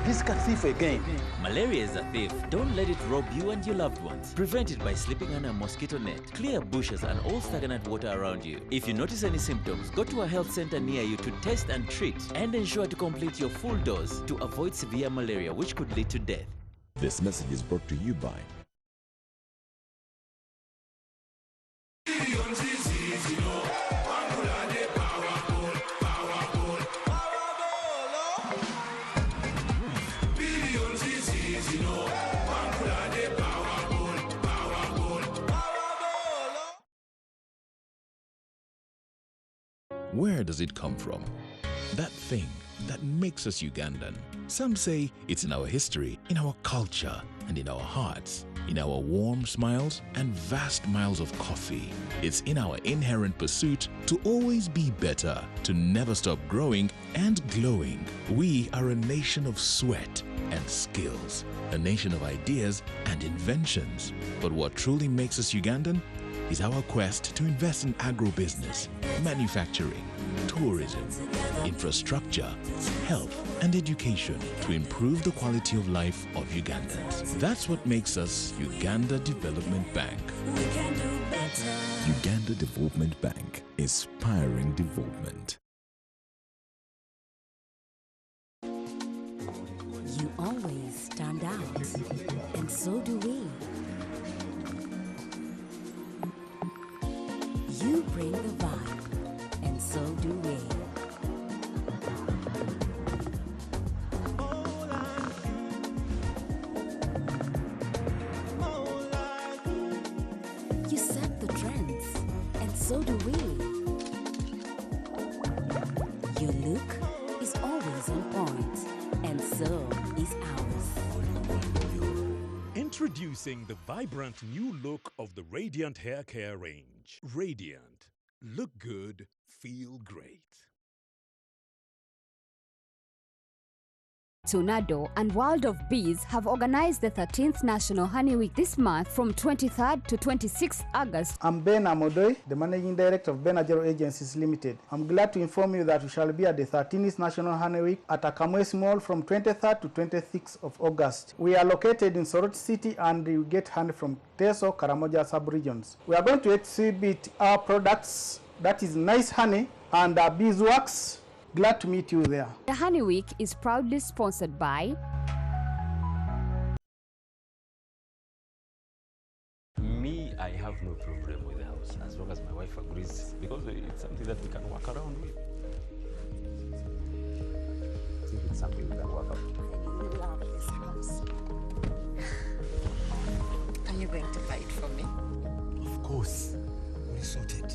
This cat thief again. Malaria is a thief. Don't let it rob you and your loved ones. Prevent it by sleeping under a mosquito net. Clear bushes and all stagnant water around you. If you notice any symptoms, go to a health center near you to test and treat, and ensure to complete your full dose to avoid severe malaria, which could lead to death. This message is brought to you by Where does it come from? That thing that makes us Ugandan. Some say it's in our history, in our culture, and in our hearts, in our warm smiles and vast miles of coffee. It's in our inherent pursuit to always be better, to never stop growing and glowing. We are a nation of sweat and skills, a nation of ideas and inventions. But what truly makes us Ugandan is our quest to invest in agribusiness, manufacturing, tourism, infrastructure, health, and education to improve the quality of life of Ugandans. That's what makes us Uganda Development Bank. Uganda Development Bank, inspiring development. You always stand out, and so do we. You bring the vibe, and so do we. You set the trends, and so do we. Your look is always on point, and so is ours. Introducing the vibrant new look of the Radiant Hair Care range. Radiant. Look good, feel great. Tornado and World of Bees have organized the 13th National Honey Week this month from 23rd to 26th August. I'm Ben Amodoi, the Managing Director of Ben Ajero Agencies Limited. I'm glad to inform you that we shall be at the 13th National Honey Week at Akamwesi Mall from 23rd to 26th of August. We are located in Soroti City and we get honey from Teso, Karamoja sub-regions. We are going to exhibit our products, that is nice honey and beeswax. Glad to meet you there. The Honey Week is proudly sponsored by Me, I have no problem with the house as long as my wife agrees, because it's something that we can work around with. I think it's something we can work out. I love this house. Are you going to buy it for me? Of course. We sorted.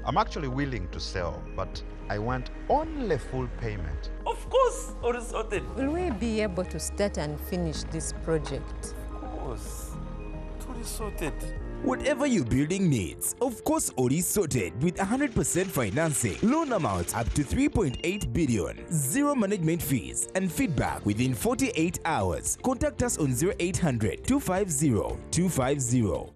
I'm actually willing to sell, but I want only full payment. Of course, already sorted. Will we be able to start and finish this project? Of course, already sorted. Whatever your building needs, of course, Ori sorted with 100% financing, loan amounts up to 3.8 billion, zero management fees, and feedback within 48 hours. Contact us on 0800 250 250.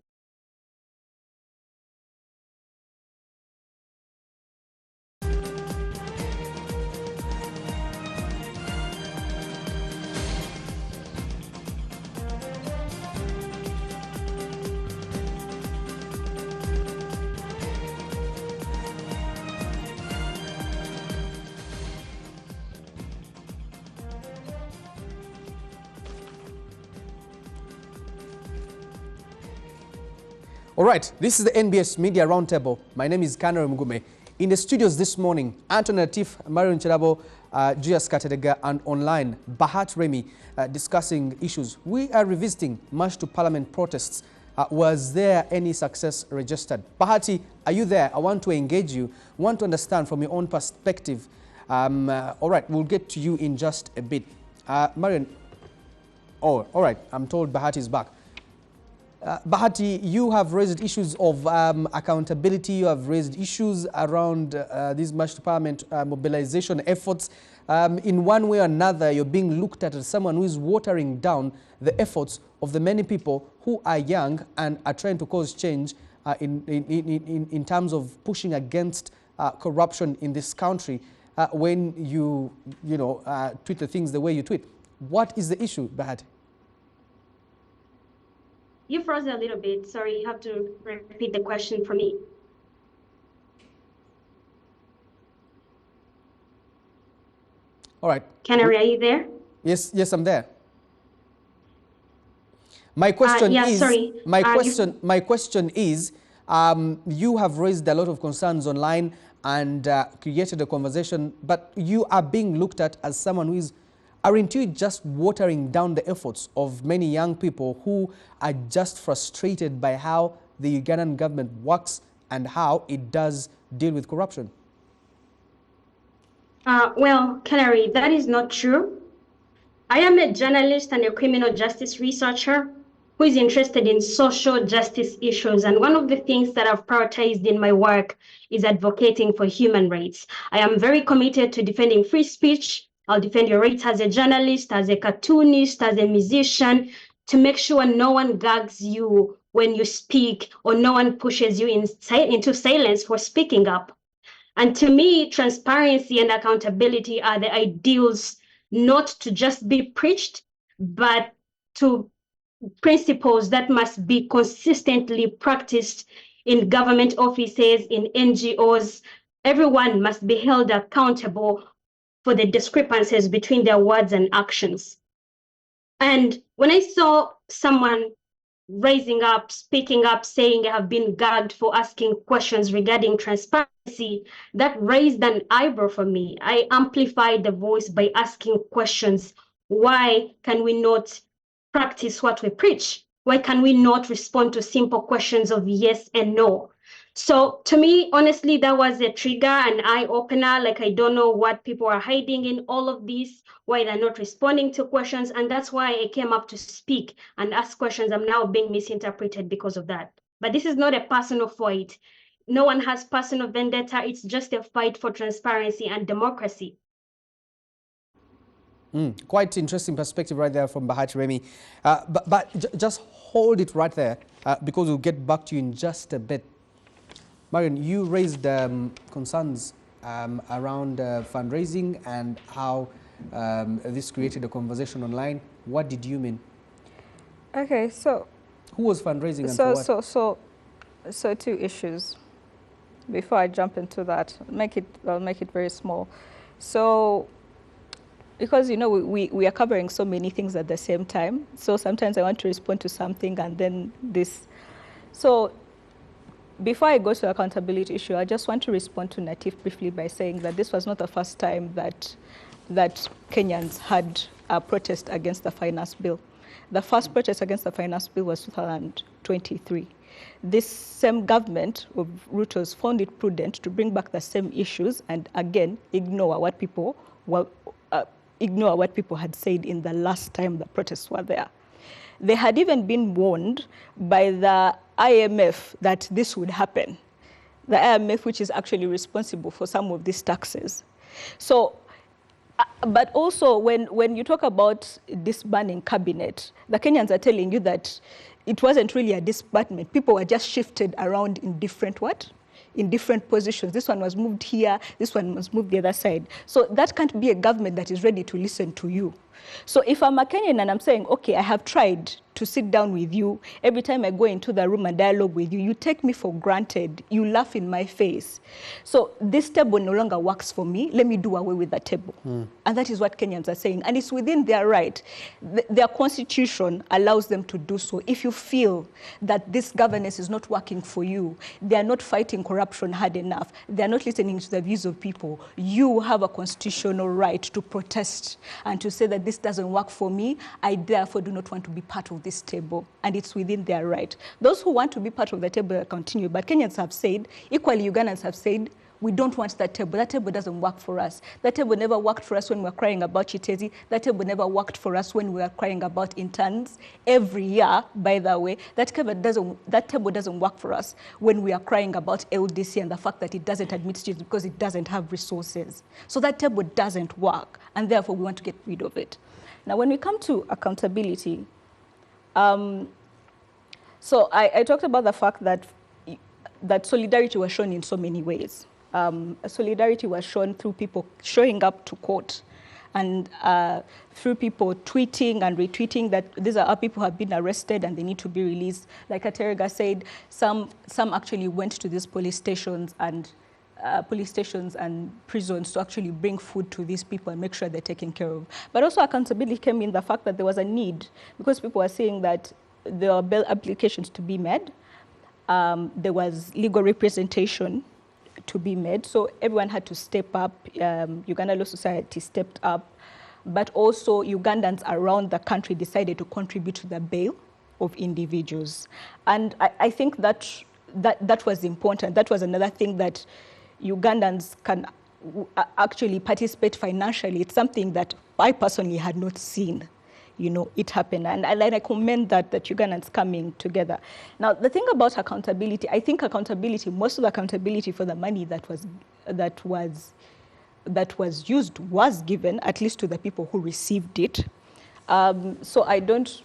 All right, this is the NBS Media Roundtable. My name is Kanaro Mugume. In the studios this morning, Anton Latif, Marion Chirabo, Julius Katedega, and online, Bahat Remy discussing issues. We are revisiting March to Parliament protests. Was there any success registered? Bahati, are you there? I want to engage you. I want to understand from your own perspective. All right, we'll get to you in just a bit. Marion, all right, I'm told Bahati is back. Bahati, you have raised issues of accountability. You have raised issues around these March to Parliament mobilization efforts. In one way or another, you're being looked at as someone who is watering down the efforts of the many people who are young and are trying to cause change in terms of pushing against corruption in this country. When you tweet the things the way you tweet, what is the issue, Bahati? You froze a little bit. Sorry, you have to repeat the question for me. All right. Canary, are you there? Yes, I'm there. My question is, sorry. My question is, you have raised a lot of concerns online and created a conversation, but you are being looked at as someone who is, aren't you just watering down the efforts of many young people who are just frustrated by how the Ugandan government works and how it does deal with corruption? Well, Canary, that is not true. I am a journalist and a criminal justice researcher who is interested in social justice issues. And one of the things that I've prioritized in my work is advocating for human rights. I am very committed to defending free speech. I'll defend your rights as a journalist, as a cartoonist, as a musician, to make sure no one gags you when you speak or no one pushes you into silence for speaking up. And to me, transparency and accountability are the ideals not to just be preached, but to principles that must be consistently practiced in government offices, in NGOs. Everyone must be held accountable for the discrepancies between their words and actions. And when I saw someone raising up, speaking up, saying I have been gagged for asking questions regarding transparency, that raised an eyebrow for me. I amplified the voice by asking questions. Why can we not practice what we preach? Why can we not respond to simple questions of yes and no? So to me, honestly, that was a trigger, an eye-opener. Like, I don't know what people are hiding in all of this, why they're not responding to questions. And that's why I came up to speak and ask questions. I'm now being misinterpreted because of that. But this is not a personal fight. No one has personal vendetta. It's just a fight for transparency and democracy. Quite interesting perspective right there from Bahati Remy. But just hold it right there because we'll get back to you in just a bit. Marion, you raised concerns around fundraising and how this created a conversation online. What did you mean? Okay, so who was fundraising and for what? So two issues. Before I jump into that, I'll make it very small. So, because we are covering so many things at the same time, so sometimes I want to respond to something and then this. So, before I go to the accountability issue, I just want to respond to Natif briefly by saying that this was not the first time that Kenyans had a protest against the finance bill. The first protest against the finance bill was 2023. This same government of Ruto's found it prudent to bring back the same issues and again ignore what people had said in the last time the protests were there. They had even been warned by the IMF that this would happen. The IMF, which is actually responsible for some of these taxes. So, but also when you talk about disbanding cabinet, the Kenyans are telling you that it wasn't really a disbandment. People were just shifted around in different positions. This one was moved here, this one was moved the other side. So that can't be a government that is ready to listen to you. So if I'm a Kenyan and I'm saying, okay, I have tried to sit down with you, every time I go into the room and dialogue with you, you take me for granted. You laugh in my face. So this table no longer works for me. Let me do away with the table. And that is what Kenyans are saying. And it's within their right. Their constitution allows them to do so. If you feel that this governance is not working for you, they are not fighting corruption hard enough, they are not listening to the views of people, you have a constitutional right to protest and to say that this doesn't work for me. I therefore do not want to be part of this table. And it's within their right. Those who want to be part of the table continue. But Kenyans have said, equally Ugandans have said, we don't want that table. That table doesn't work for us. That table never worked for us when we were crying about Chitezi. That table never worked for us when we were crying about interns. Every year, by the way, that table doesn't work for us when we are crying about LDC and the fact that it doesn't admit students because it doesn't have resources. So that table doesn't work, and therefore we want to get rid of it. Now, when we come to accountability, so I talked about the fact that solidarity was shown in so many ways. Solidarity was shown through people showing up to court and through people tweeting and retweeting that these are our people who have been arrested and they need to be released. Like Aterega said, some actually went to these police stations and prisons to actually bring food to these people and make sure they're taken care of. But also accountability came in the fact that there was a need because people were saying that there are bail applications to be made. There was legal representation to be made. So everyone had to step up. Uganda Law Society stepped up. But also Ugandans around the country decided to contribute to the bail of individuals. And I think that was important. That was another thing that Ugandans can actually participate financially. It's something that I personally had not seen. It happened. And I commend that Ugandans coming together. Now, the thing about accountability, I think accountability, most of the accountability for the money that was used was given, at least to the people who received it. So I don't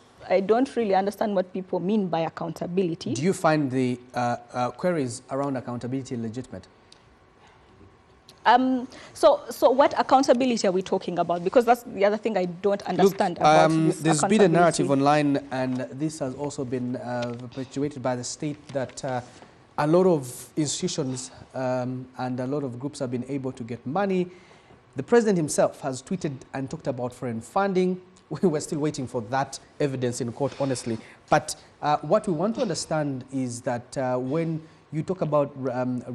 really understand what people mean by accountability. Do you find the queries around accountability legitimate? So what accountability are we talking about? Because that's the other thing I don't understand about this there's been a narrative online, and this has also been perpetuated by the state, that a lot of institutions and a lot of groups have been able to get money. The president himself has tweeted and talked about foreign funding. We're still waiting for that evidence in court, honestly. But what we want to understand is that when you talk about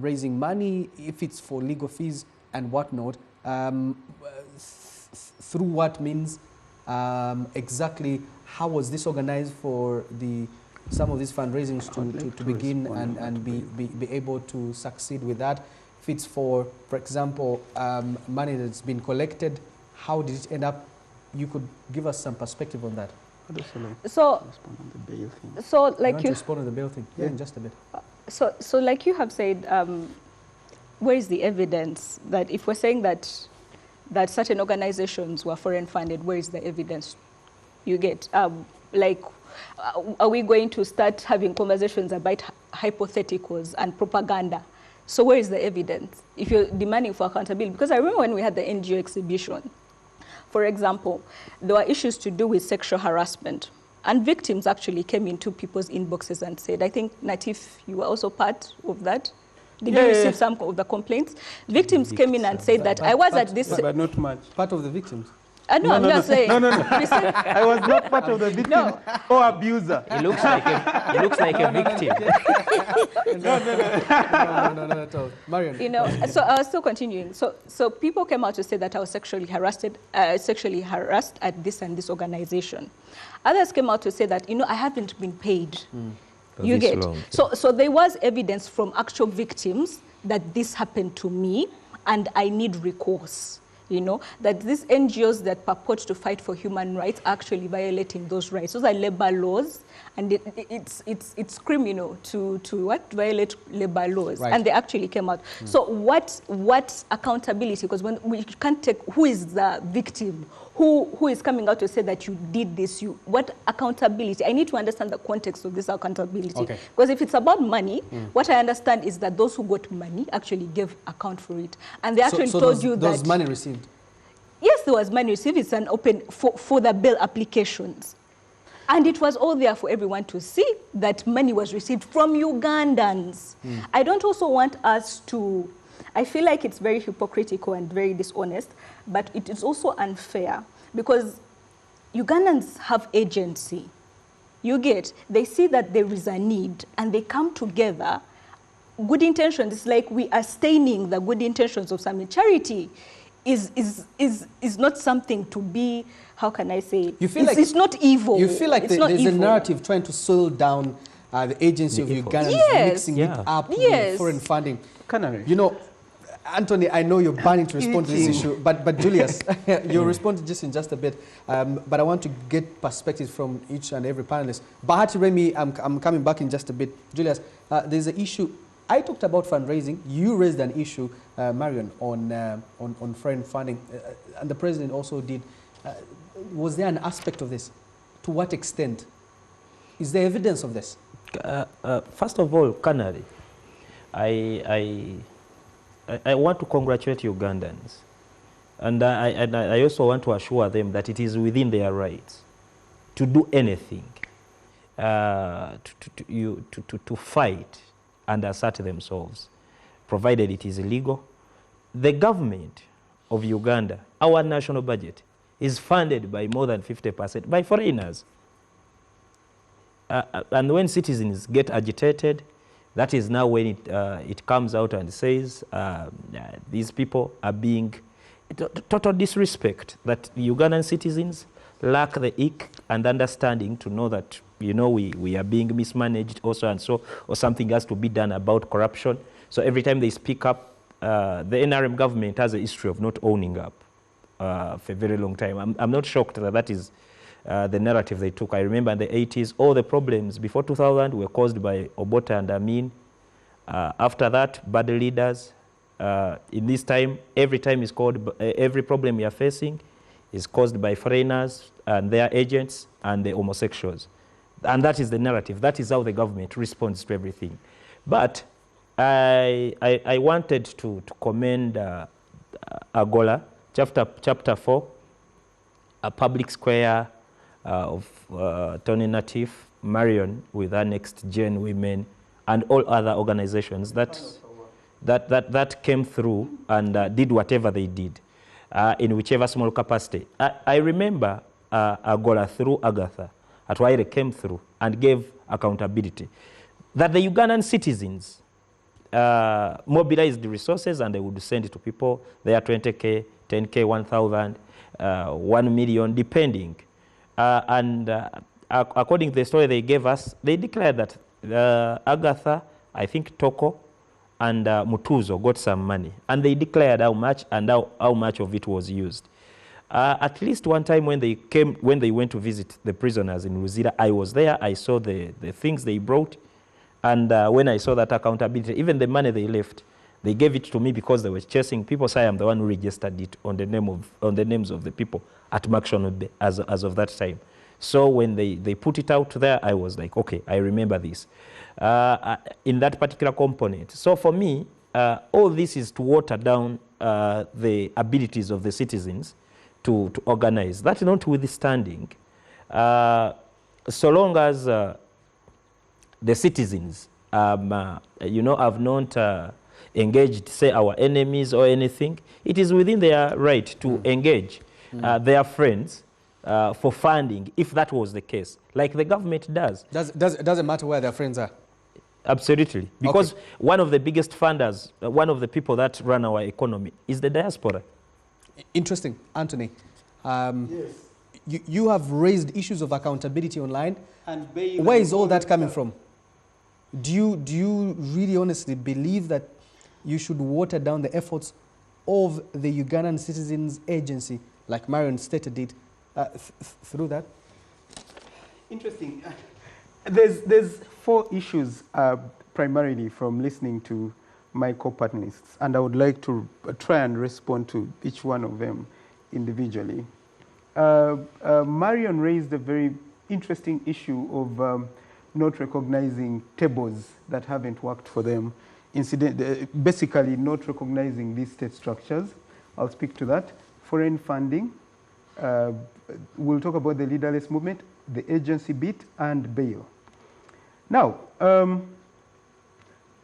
raising money, if it's for legal fees and whatnot, through what means, exactly how was this organized for some of these fundraisings to begin and be able to succeed with that? If it's for example, money that's been collected, how did it end up? You could give us some perspective on that. So like you respond on the bail thing, yeah, in just a bit. So like you have said, where is the evidence that if we're saying that certain organizations were foreign funded, where is the evidence? You get, are we going to start having conversations about hypotheticals and propaganda? So where is the evidence if you're demanding for accountability? Because I remember when we had the NGO exhibition, for example, there were issues to do with sexual harassment. And victims actually came into people's inboxes and said, I think, Natif, you were also part of that. Did you receive some of the complaints? Victims came in and said that I was at this... But not much. Part of the victims? No, I'm not saying. No. I was not part of the victim or abuser. He looks like a victim. No, at all. Marion. So I was still continuing. So people came out to say that I was sexually harassed at this and this organization. Others came out to say that, I haven't been paid. You get. So there was evidence from actual victims that this happened to me and I need recourse. That these NGOs that purport to fight for human rights are actually violating those rights. Those are labor laws, and it's criminal to violate labor laws. Right. And they actually came out. So what accountability? Because when we can't take who is the victim, who is coming out to say that you did this, what accountability? I need to understand the context of this accountability. Okay. Because if it's about money, what I understand is that those who got money actually gave account for it. And they actually told you that... Those money received? Yes, there was money received. It's an open for the bail applications. And it was all there for everyone to see that money was received from Ugandans. I don't also want us to, I feel like it's very hypocritical and very dishonest, but it is also unfair because Ugandans have agency. You get, they see that there is a need and they come together. Good intentions, it's like we are staining the good intentions of some charity. Is not something to be, how can I say, you feel it's not evil. You feel like there's evil. a narrative trying to soil down the agency of Ugandans, mixing it up with foreign funding. You know, Anthony, I know you're burning to respond to this issue, but Julius, you'll respond just in just a bit. But I want to get perspectives from each and every panelist. Bahati Remi, I'm coming back in just a bit. Julius, there's an issue. I talked about fundraising. You raised an issue, Marion, on foreign funding, and the president also did. Was there an aspect of this? To what extent? Is there evidence of this? First of all, Canary, I want to congratulate Ugandans, and I also want to assure them that it is within their rights to do anything, to fight and assert themselves, provided it is legal. The government of Uganda, our national budget, is funded by more than 50% by foreigners. And when citizens get agitated, that is now when it comes out and says these people are being total disrespect, that Ugandan citizens lack the ick and understanding to know that, you know, we are being mismanaged also, and so, or something has to be done about corruption. So every time they speak up, the NRM government has a history of not owning up for a very long time. I'm not shocked that that is the narrative they took. I remember in the 80s, all the problems before 2000 were caused by Obote and Amin. After that, bad leaders. In this time, every problem we are facing is caused by foreigners and their agents and the homosexuals. And that is the narrative. That is how the government responds to everything. But I wanted to commend Agola, chapter 4, a public square of Tony Natif, Marion with our Next Gen Women, and all other organizations that came through and did whatever they did in whichever small capacity. I remember Agola through Agatha at Waire came through and gave accountability. That the Ugandan citizens mobilized the resources and they would send it to people. They are 20K, 10K, 1,000, 1 million, depending. According to the story they gave us, they declared that Agatha, I think Toko, and Mutuzo got some money. And they declared how much and how much of it was used. At least one time when they went to visit the prisoners in Luzira, I was there. I saw the things they brought. And when I saw that accountability, even the money they left, they gave it to me because they were chasing people. So I am the one who registered it on the names of the people at Makshon as of that time. So when they put it out there, I was like, okay, I remember this in that particular component. So for me, all this is to water down the abilities of the citizens to organize. That notwithstanding, so long as the citizens, have not engaged, say, our enemies or anything, it is within their right to engage their friends for funding, if that was the case, like the government does. It doesn't matter where their friends are? Absolutely. Because one of the biggest funders, one of the people that run our economy is the diaspora. Interesting. Anthony, yes. You have raised issues of accountability online. And where is all that coming from? Do you really honestly believe that you should water down the efforts of the Ugandan Citizens Agency, like Marion stated it, through that? Interesting. There's 4 issues primarily from listening to my co-panelists, and I would like to try and respond to each one of them individually. Marion raised a very interesting issue of not recognizing tables that haven't worked for them. Basically not recognizing these state structures. I'll speak to that. Foreign funding. We'll talk about the leaderless movement. the agency bit and bail. Now,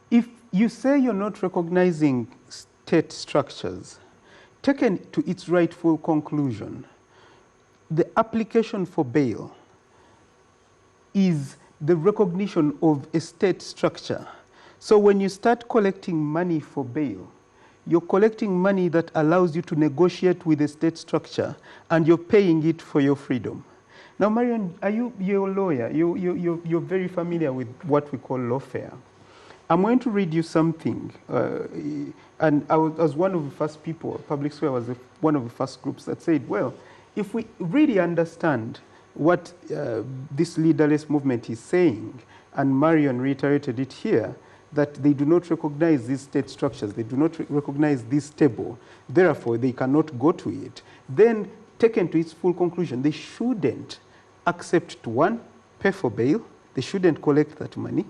if you say you're not recognizing state structures, taken to its rightful conclusion, the application for bail is the recognition of a state structure. So when you start collecting money for bail, you're collecting money that allows you to negotiate with a state structure, and you're paying it for your freedom. Now, Marion, you're a lawyer. You're very familiar with what we call lawfare. I'm going to read you something. And I was one of the first people, Public Square was one of the first groups that said, well, if we really understand what this leaderless movement is saying, and Marion reiterated it here, that they do not recognize these state structures, they do not recognize this table, therefore they cannot go to it, then taken to its full conclusion, they shouldn't accept to, one, pay for bail, they shouldn't collect that money,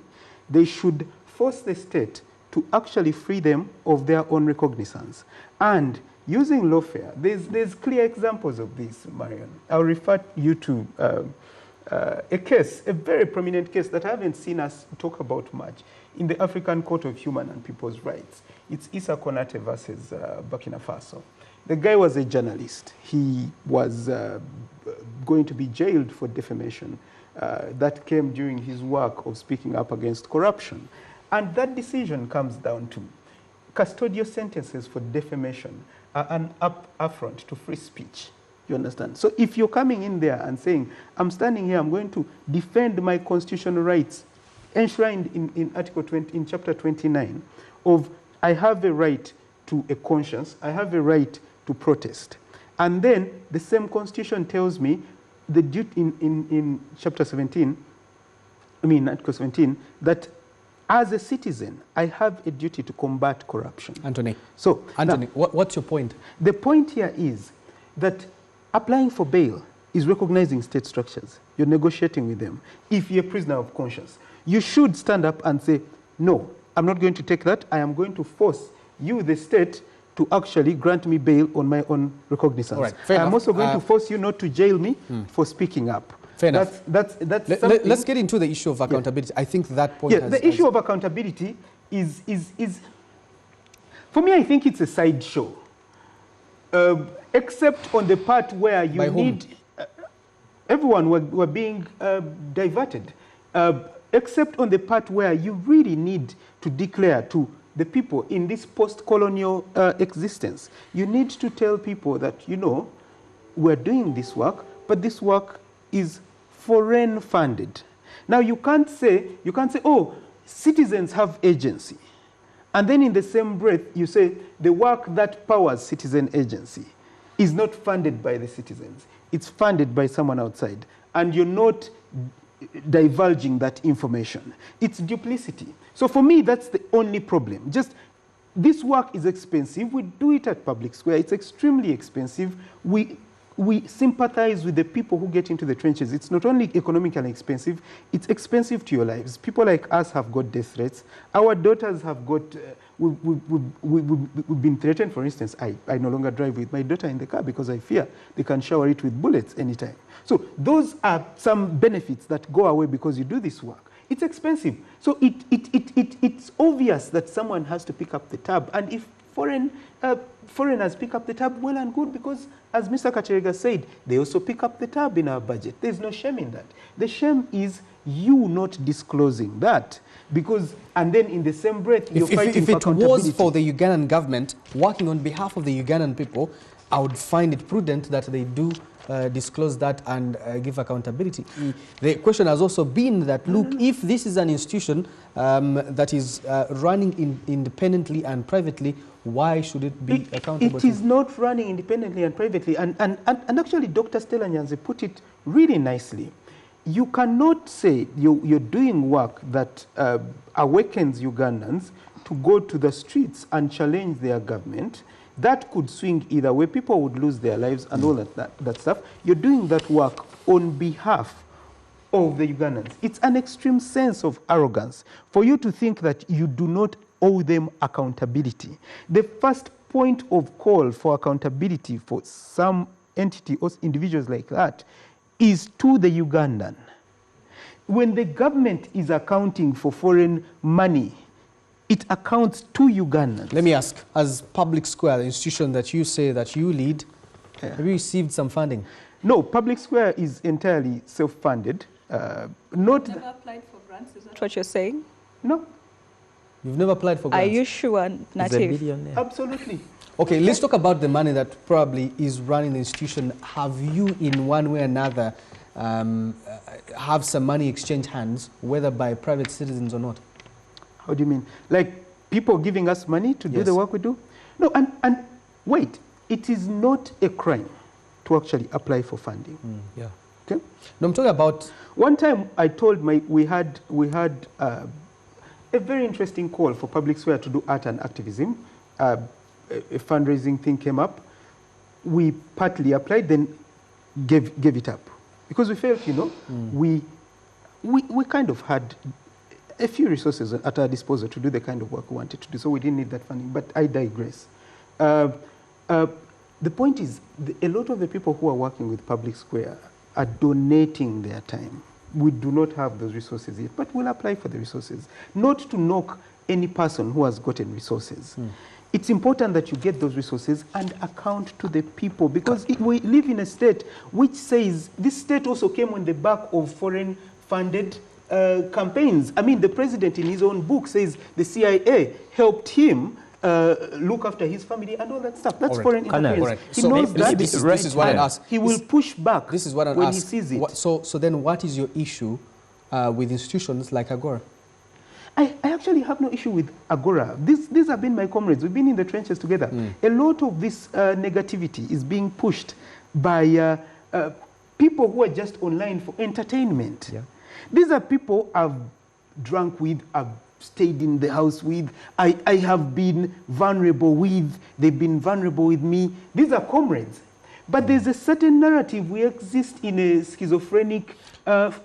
they should force the state to actually free them of their own recognizance. And using lawfare, there's clear examples of this, Marion. I'll refer you to a case, a very prominent case that I haven't seen us talk about much in the African Court of Human and People's Rights. It's Issa Konate versus Burkina Faso. The guy was a journalist. He was going to be jailed for defamation. That came during his work of speaking up against corruption. And that decision comes down to custodial sentences for defamation are an affront to free speech. You understand? So if you're coming in there and saying, I'm standing here, I'm going to defend my constitutional rights, enshrined in Article 20, in Chapter 29, of I have a right to a conscience, I have a right to protest. And then the same Constitution tells me the duty in Chapter 17, Article 17, that as a citizen, I have a duty to combat corruption. Anthony, so, Anthony, now, what's your point? The point here is that applying for bail is recognizing state structures. You're negotiating with them. If you're a prisoner of conscience, you should stand up and say, no, I'm not going to take that. I am going to force you, the state, to actually grant me bail on my own recognizance. Right, I'm also going to force you not to jail me for speaking up. Fair enough. Let's get into the issue of accountability. Yeah. I think that point has... The issue of accountability is, for me, I think it's a sideshow. Except on the part where you need... everyone were being diverted. Except on the part where you really need to declare to the people in this post-colonial existence. You need to tell people that, you know, we're doing this work, but this work is foreign funded. Now you can't say, oh, citizens have agency. And then in the same breath, you say the work that powers citizen agency is not funded by the citizens. It's funded by someone outside. And you're not divulging that information. It's duplicity. So for me, that's the only problem. Just this work is expensive. We do it at Public Square. It's extremely expensive. We sympathize with the people who get into the trenches. It's not only economically expensive, it's expensive to your lives. People like us have got death threats. Our daughters have got, we've been threatened. For instance, I no longer drive with my daughter in the car because I fear they can shower it with bullets anytime. So those are some benefits that go away because you do this work. It's expensive. So it's obvious that someone has to pick up the tab. And if foreigners pick up the tab, well and good, because as Mr. Kachirega said, they also pick up the tab in our budget. There's no shame in that. The shame is you not disclosing that, because, and then in the same breath, you're fighting for accountability. If it was for the Ugandan government working on behalf of the Ugandan people, I would find it prudent that they do disclose that and give accountability. The question has also been that, look, if this is an institution that is running independently and privately, why should it be accountable? It is not running independently and privately. And actually, Dr. Stella Nyanzi put it really nicely. You cannot say you're doing work that awakens Ugandans to go to the streets and challenge their government. That could swing either way. People would lose their lives and all that stuff. You're doing that work on behalf of the Ugandans. It's an extreme sense of arrogance for you to think that you do not owe them accountability. The first point of call for accountability for some entity or individuals like that is to the Ugandan. When the government is accounting for foreign money, it accounts to Ugandans. Let me ask, as Public Square, the institution that you say that you lead, have you received some funding? No, Public Square is entirely self-funded. Never applied for grants, is that what you're saying? No. You've never applied for grants? Are you sure, Natif? Absolutely. Okay, let's talk about the money that probably is running the institution. Have you, in one way or another, have some money exchange hands, whether by private citizens or not? How do you mean? Like people giving us money to do the work we do? No, and wait, it is not a crime to actually apply for funding. Yeah. Okay? No, I'm talking about... One time I told we had a very interesting call for Public Square to do art and activism. A fundraising thing came up. We partly applied, then gave it up. Because we felt, you know, we kind of had a few resources at our disposal to do the kind of work we wanted to do, so we didn't need that funding, but I digress. The point is, a lot of the people who are working with Public Square are donating their time. We do not have those resources yet, but we'll apply for the resources. Not to knock any person who has gotten resources. It's important that you get those resources and account to the people, because we live in a state which says, this state also came on the back of foreign-funded campaigns. I mean, the president in his own book says the CIA helped him look after his family and all that stuff. That's foreign interference. He knows that. This is what I ask. He will push back this is what when he sees it. So then what is your issue with institutions like Agora? I actually have no issue with Agora. These have been my comrades. We've been in the trenches together. A lot of this negativity is being pushed by people who are just online for entertainment. These are people I've drunk with, I've stayed in the house with, I have been vulnerable with, they've been vulnerable with me. These are comrades. But there's a certain narrative. We exist in a schizophrenic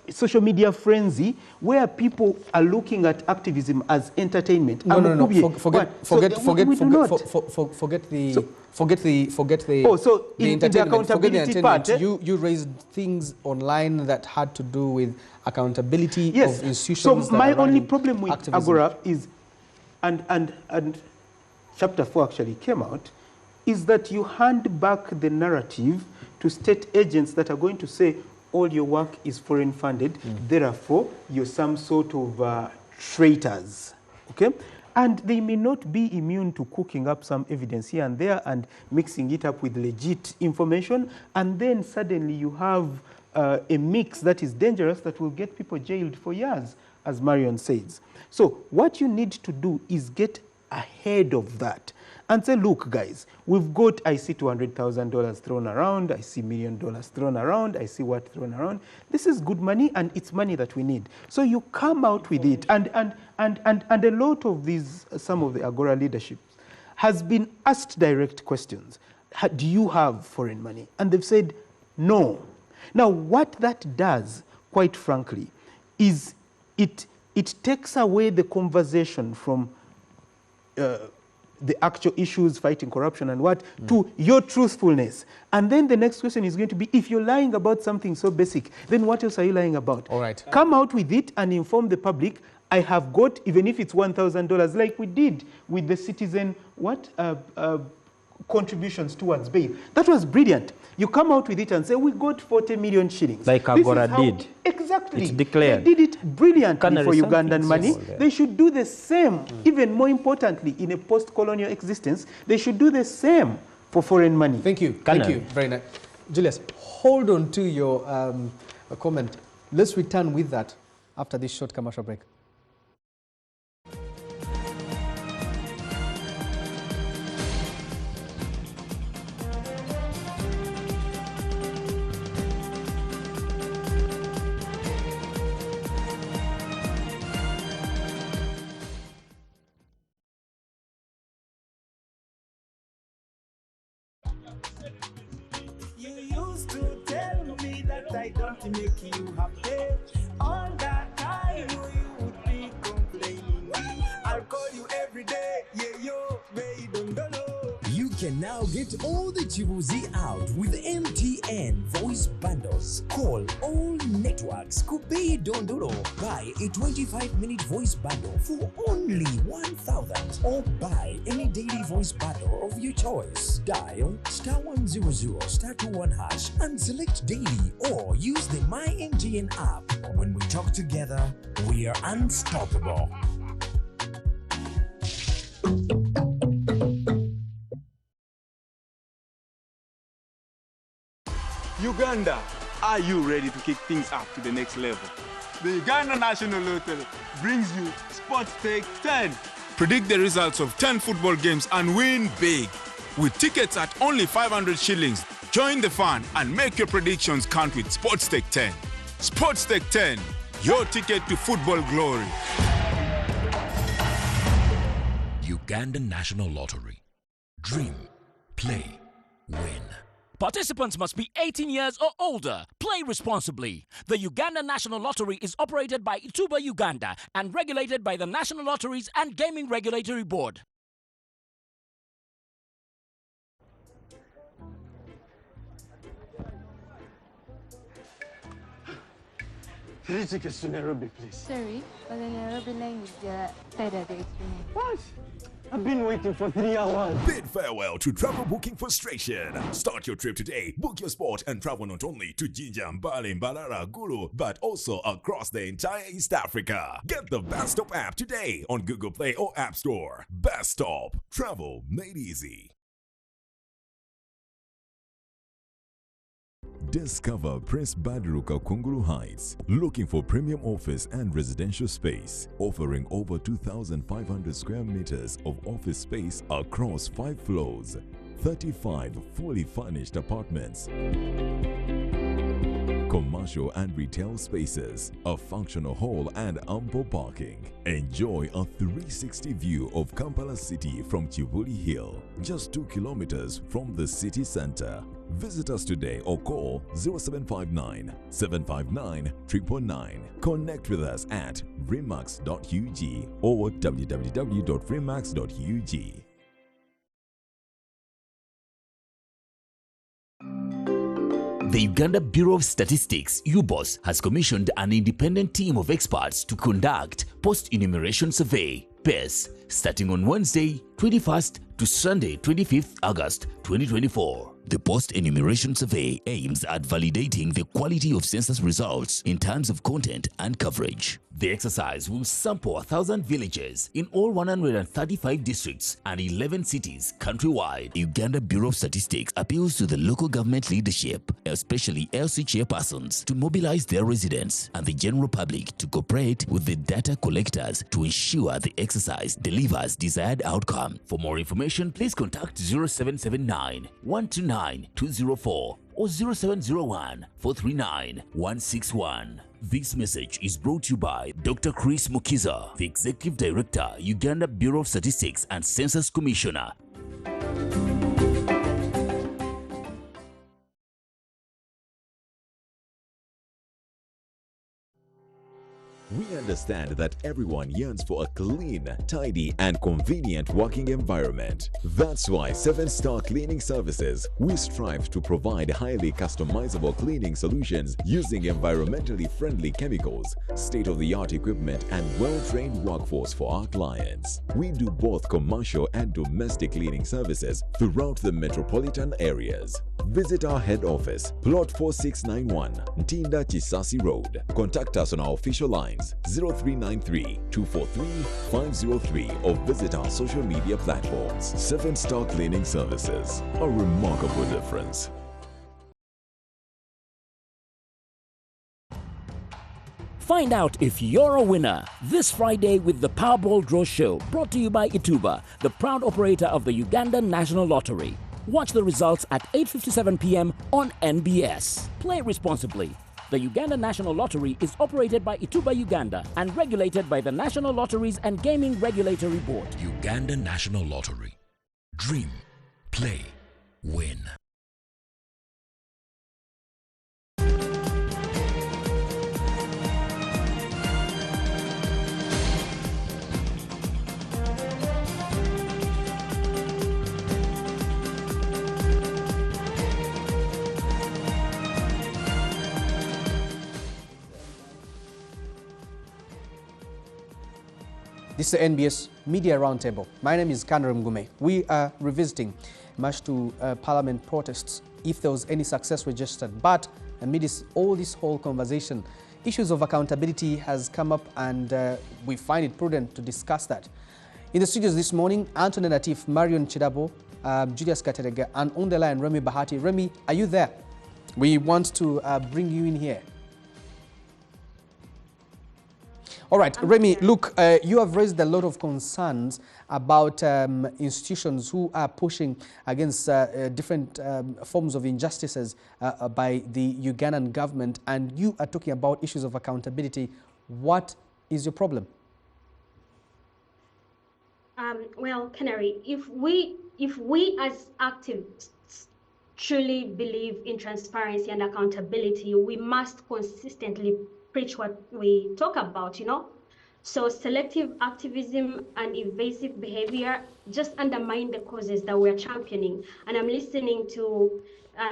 social media frenzy where people are looking at activism as entertainment. Forget the accountability part. You raised things online that had to do with accountability of institutions. So my only problem with activism. Agora is, and chapter 4 actually came out, is that you hand back the narrative to state agents that are going to say all your work is foreign funded, therefore you're some sort of traitors, okay? And they may not be immune to cooking up some evidence here and there and mixing it up with legit information, and then suddenly you have a mix that is dangerous that will get people jailed for years, as Marion says. So what you need to do is get ahead of that and say, look, guys, we've got, I see $200,000 thrown around, I see $1 million thrown around, I see what thrown around. This is good money, and it's money that we need. So you come out with it, and a lot of these, some of the Agora leadership has been asked direct questions. Do you have foreign money? And they've said, no. Now, what that does, quite frankly, is it takes away the conversation from the actual issues, fighting corruption and what, to your truthfulness. And then the next question is going to be, if you're lying about something so basic, then what else are you lying about? All right. Come out with it and inform the public. I have got, even if it's $1,000, like we did with the citizen, contributions towards bail. That was brilliant. You come out with it and say, we got 40 million shillings. Like Agora did. Exactly. It's declared. They did it brilliantly for Ugandan money. There. They should do the same, even more importantly, in a post-colonial existence, they should do the same for foreign money. Thank you. Thank you. Very nice. Julius, hold on to your comment. Let's return with that after this short commercial break. I don't make you happy. All that time you would be complaining. I'll call you every day, yeah, yo, baby, don't know. You can now get all the Chibuzi out with MTN voice bundles. Call all networks. Kupei Dondoro. Buy a 25-minute voice bundle for only 1,000 or buy any daily voice bundle of your choice. Dial *100 *21# and select daily or use the My MTN app. When we talk together, we are unstoppable. Uganda, are you ready to kick things up to the next level? The Uganda National Lottery brings you Sports Stake 10. Predict the results of 10 football games and win big. With tickets at only 500 shillings, join the fun and make your predictions count with Sports Stake 10. Sports Stake 10, your ticket to football glory. Uganda National Lottery. Dream, play, win. Participants must be 18 years or older. Play responsibly. The Uganda National Lottery is operated by Ituba Uganda and regulated by the National Lotteries and Gaming Regulatory Board. Three tickets to Nairobi, please. Sorry, but the Nairobi line is further away. What? I've been waiting for 3 hours. Bid farewell to travel booking frustration. Start your trip today. Book your spot and travel not only to Jinja, Mbale, Mbarara, Gulu, but also across the entire East Africa. Get the Best Stop app today on Google Play or App Store. Best Stop. Travel made easy. Discover Prince Badruka Kunguru Heights, looking for premium office and residential space, offering over 2,500 square meters of office space across 5 floors, 35 fully furnished apartments, commercial and retail spaces, a functional hall and ample parking. Enjoy a 360 view of Kampala city from Chibuli Hill, just 2 kilometers from the city center. Visit us today or call 0759 759 999. Connect with us at remax.ug or www.remax.ug. The Uganda Bureau of Statistics, UBOS, has commissioned an independent team of experts to conduct post-enumeration survey, PES, starting on Wednesday, 21st to Sunday, 25th August 2024. The post-enumeration survey aims at validating the quality of census results in terms of content and coverage. The exercise will sample 1,000 villages in all 135 districts and 11 cities countrywide. Uganda Bureau of Statistics appeals to the local government leadership, especially LC chairpersons, to mobilize their residents and the general public to cooperate with the data collectors to ensure the exercise delivers desired outcome. For more information, please contact 0779 129 204 or 0701 439 161. This message is brought to you by Dr. Chris Mukiza, the Executive Director, Uganda Bureau of Statistics and Census Commissioner. We understand that everyone yearns for a clean, tidy, and convenient working environment. That's why 7-Star Cleaning Services, we strive to provide highly customizable cleaning solutions using environmentally friendly chemicals, state-of-the-art equipment, and well-trained workforce for our clients. We do both commercial and domestic cleaning services throughout the metropolitan areas. Visit our head office, Plot 4691, Ntinda Chisasi Road. Contact us on our official lines 0393 243 503 or visit our social media platforms. 7-Star Cleaning Services, a remarkable difference. Find out if you're a winner this Friday with the Powerball Draw Show, brought to you by Ituba, the proud operator of the Uganda National Lottery. Watch the results at 8:57 p.m. on NBS. Play responsibly. The Uganda National Lottery is operated by Ituba Uganda and regulated by the National Lotteries and Gaming Regulatory Board. Uganda National Lottery. Dream, play, win. This is the NBS Media Roundtable. My name is Kanra Mgume. We are revisiting March to Parliament protests, if there was any success registered. But amidst all this whole conversation, issues of accountability has come up, and we find it prudent to discuss that. In the studios this morning, Anthony Natif, Marion Chidabo, Julius Katerega, and on the line, Remy Bahati. Remy, are you there? We want to bring you in here. All right, Remy, look, you have raised a lot of concerns about institutions who are pushing against different forms of injustices by the Ugandan government, and you are talking about issues of accountability. What is your problem? Well, Canary, if we as activists truly believe in transparency and accountability, we must consistently preach what we talk about, you know? So selective activism and evasive behavior just undermine the causes that we're championing. And I'm listening to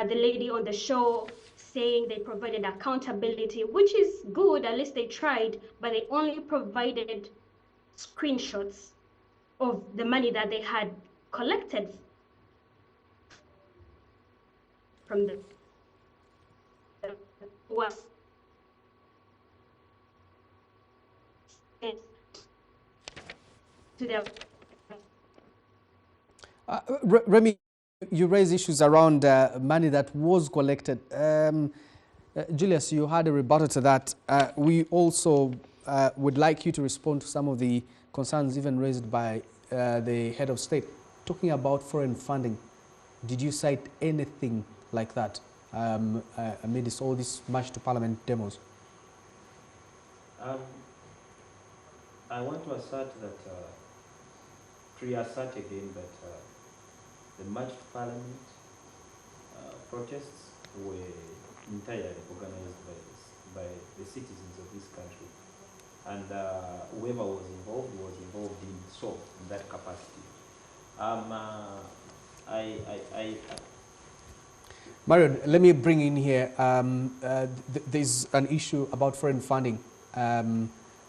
the lady on the show saying they provided accountability, which is good, at least they tried, but they only provided screenshots of the money that they had collected from the was to their Remy, you raise issues around money that was collected. Julius, you had a rebuttal to that. We also would like you to respond to some of the concerns even raised by the head of state, talking about foreign funding. Did you cite anything like that amidst all these March to Parliament demos? I want to assert that, reassert again that the March to Parliament protests were entirely organized by the citizens of this country. And whoever was involved in that capacity. Mario, let me bring in here, there's an issue about foreign funding.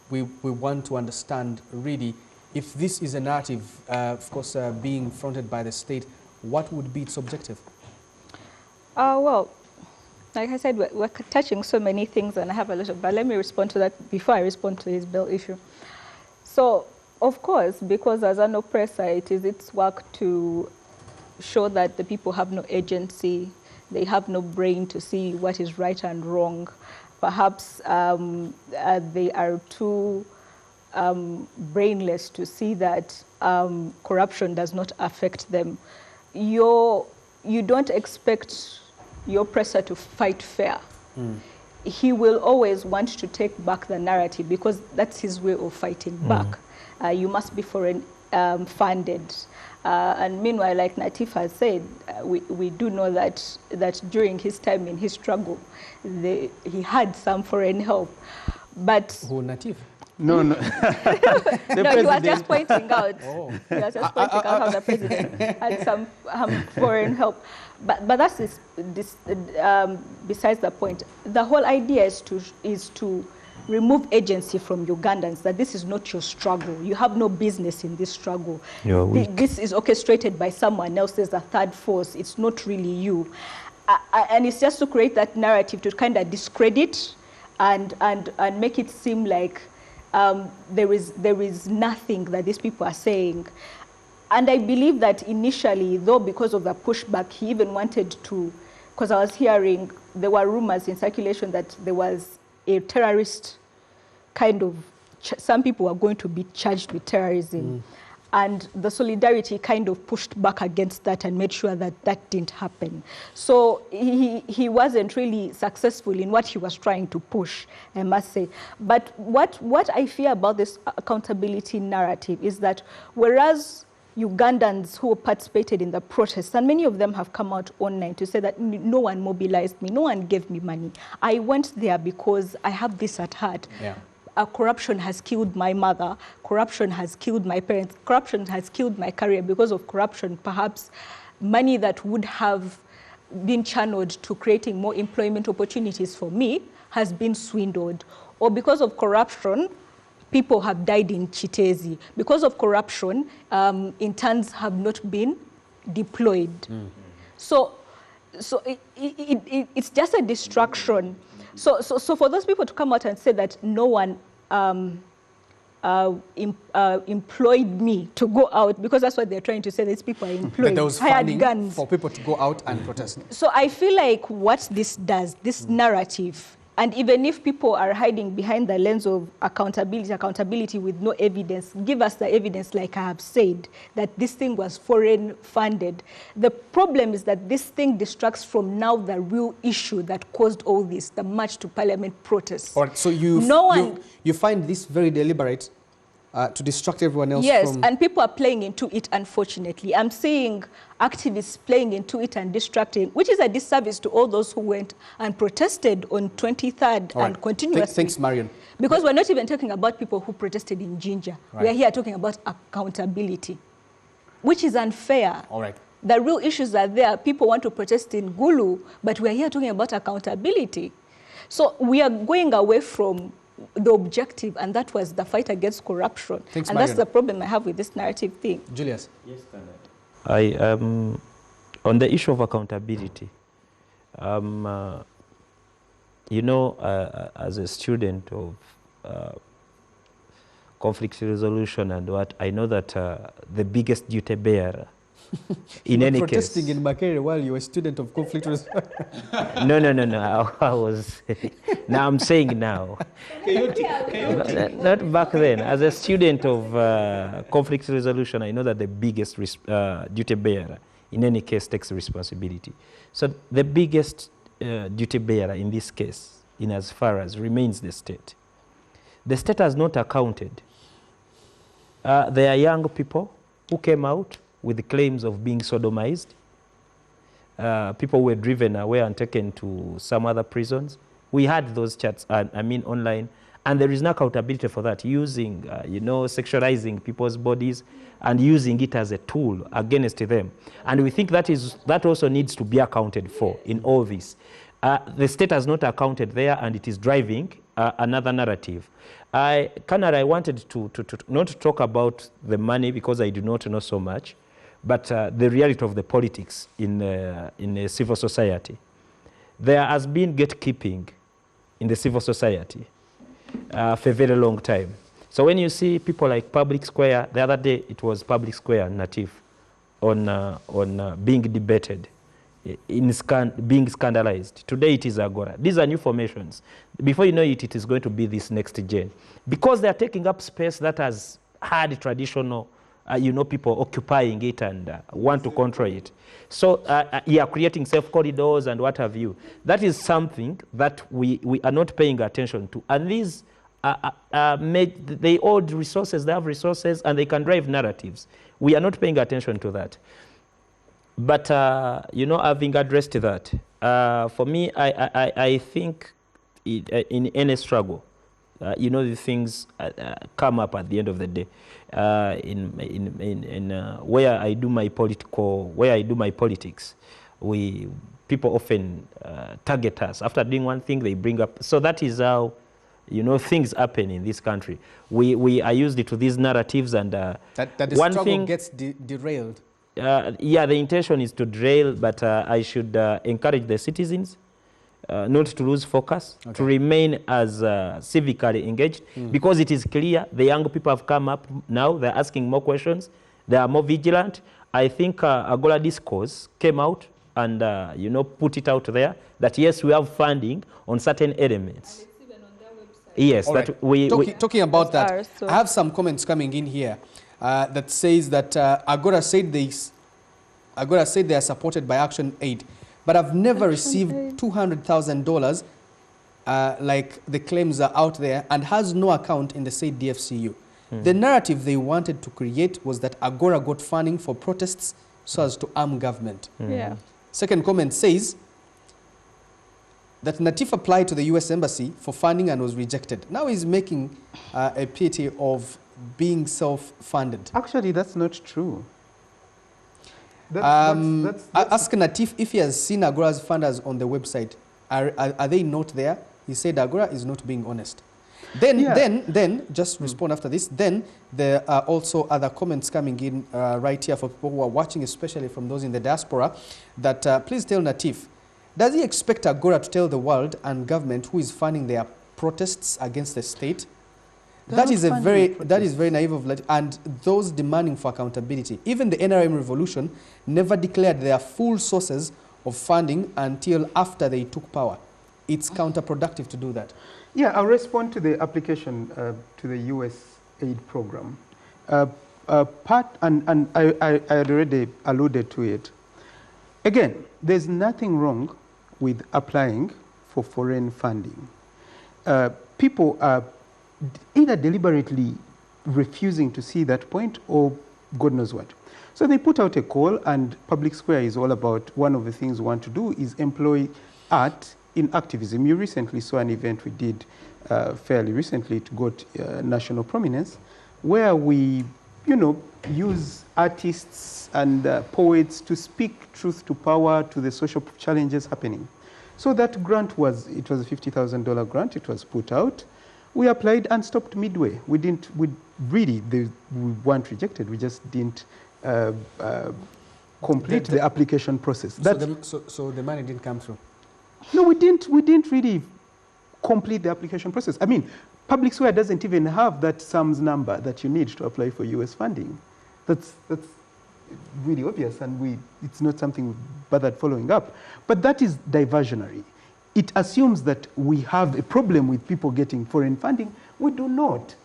We want to understand really if this is a narrative, of course, being fronted by the state, what would be its objective? Well, like I said, we're touching so many things, and I have a lot of, but let me respond to that before I respond to his bill issue. So, of course, because as an oppressor, it is its work to show that the people have no agency, they have no brain to see what is right and wrong. Perhaps they are too brainless to see that corruption does not affect them. You don't expect your oppressor to fight fair. He will always want to take back the narrative because that's his way of fighting back. You must be foreign funded. And meanwhile, like Natif has said, we do know that during his time in his struggle, he had some foreign help. But who, Natif? No. No, he was just pointing out. Oh. He was just pointing out how the president had some foreign help. But that's besides the point. The whole idea is to remove agency from Ugandans, that this is not your struggle. You have no business in this struggle. You're weak. This is orchestrated by someone else. There's a third force. It's not really you. And it's just to create that narrative to kind of discredit and make it seem like there is nothing that these people are saying. And I believe that initially, though, because of the pushback, he even wanted to, because I was hearing, there were rumors in circulation that there was a terrorist kind of, some people were going to be charged with terrorism. And the Solidarity kind of pushed back against that and made sure that that didn't happen. So he wasn't really successful in what he was trying to push, I must say. But what I fear about this accountability narrative is that whereas Ugandans who participated in the protests, and many of them have come out online to say that no one mobilized me, no one gave me money. I went there because I have this at heart. Yeah. Corruption has killed my mother, corruption has killed my parents, corruption has killed my career. Because of corruption, perhaps money that would have been channeled to creating more employment opportunities for me has been swindled. Or because of corruption, people have died in Chitezi. Because of corruption, interns have not been deployed. So it's just a distraction. So for those people to come out and say that no one employed me to go out, because that's what they're trying to say, these people are employed, That there was hired funding guns. for people to go out and protest. So I feel like what this does, this narrative, and even if people are hiding behind the lens of accountability with no evidence, give us the evidence, like I have said, that this thing was foreign funded. The problem is that this thing distracts from now the real issue that caused all this, the March to Parliament protests. All right, so you find this very deliberate to distract everyone else yes, from... and people are playing into it, unfortunately. I'm seeing activists playing into it and distracting, which is a disservice to all those who went and protested on 23rd and continuously. Thanks, Marion. Because we're not even talking about people who protested in Jinja. Right. We're here talking about accountability, which is unfair. All right. The real issues are there. People want to protest in Gulu, but we're here talking about accountability. So we are going away from the objective, and that was the fight against corruption. Thanks, and Marion. that's the problem I have with this narrative thing. Julius. Yes, on the issue of accountability, you know, as a student of conflict resolution and what, I know that the biggest duty bearer in any case... protesting in Makerere while you were a student of conflict resolution. No. I was... now I'm saying now. Not back then. As a student of conflict resolution, I know that the biggest duty bearer in any case takes responsibility. So the biggest duty bearer in this case, in as far as remains the state. The state has not accounted. There are young people who came out with claims of being sodomized. People were driven away and taken to some other prisons. We had those chats, online, and there is no accountability for that, using, sexualizing people's bodies and using it as a tool against them. And we think that also needs to be accounted for in all this. The state has not accounted there, and it is driving another narrative. I wanted to not talk about the money because I do not know so much, but the reality of the politics in civil society. There has been gatekeeping in the civil society for a very long time. So when you see people like Public Square, the other day it was Public Square Natif on being debated, being scandalized. Today it is Agora. These are new formations. Before you know it, it is going to be this next gen. Because they are taking up space that has had traditional people occupying it and want to control it. So, creating safe corridors and what have you. That is something that we are not paying attention to. And these they hold resources, they have resources, and they can drive narratives. We are not paying attention to that. But, having addressed that, for me, I think in any struggle, the things come up at the end of the day. Where I do my politics, people often target us. After doing one thing, they bring up. So that is how, things happen in this country. We are used to these narratives, and that the one struggle thing gets derailed. The intention is to derail, but I should encourage the citizens not to lose focus, to remain as civically engaged, because it is clear the young people have come up now, they're asking more questions, they are more vigilant. I think Agora Discourse came out and put it out there that yes, we have funding on certain elements. Yes, all that right. Talking about that, I have some comments coming in here that says that Agora said they are supported by Action Aid, but I've never received $200,000 like the claims are out there, and has no account in the said DFCU. The narrative they wanted to create was that Agora got funding for protests so as to arm government. Yeah. Second comment says that Natif applied to the US Embassy for funding and was rejected. Now he's making a pity of being self-funded. Actually, that's not true. Ask Natif if he has seen Agora's funders on the website. Are they not there? He said Agora is not being honest. Then, just respond after this. Then there are also other comments coming in right here for people who are watching, especially from those in the diaspora, that please tell Natif, does he expect Agora to tell the world and government who is funding their protests against the state? That is very naive of Latif, and those demanding for accountability. Even the NRM revolution never declared their full sources of funding until after they took power. It's counterproductive to do that. Yeah, I'll respond to the application to the US aid program. And I had already alluded to it. Again, there's nothing wrong with applying for foreign funding. People are either deliberately refusing to see that point or God knows what. So they put out a call, and Public Square is all about, one of the things we want to do is employ art in activism. You recently saw an event we did fairly recently. It got national prominence, where we, use artists and poets to speak truth to power to the social challenges happening. So that grant was a $50,000 grant. It was put out. We applied and stopped midway. We weren't rejected. We just didn't complete the application process. So the money didn't come through? No, we didn't really complete the application process. I mean, Public Square doesn't even have that SAMS number that you need to apply for US funding. That's really obvious, and it's not something we bothered following up. But that is diversionary. It assumes that we have a problem with people getting foreign funding. We do not.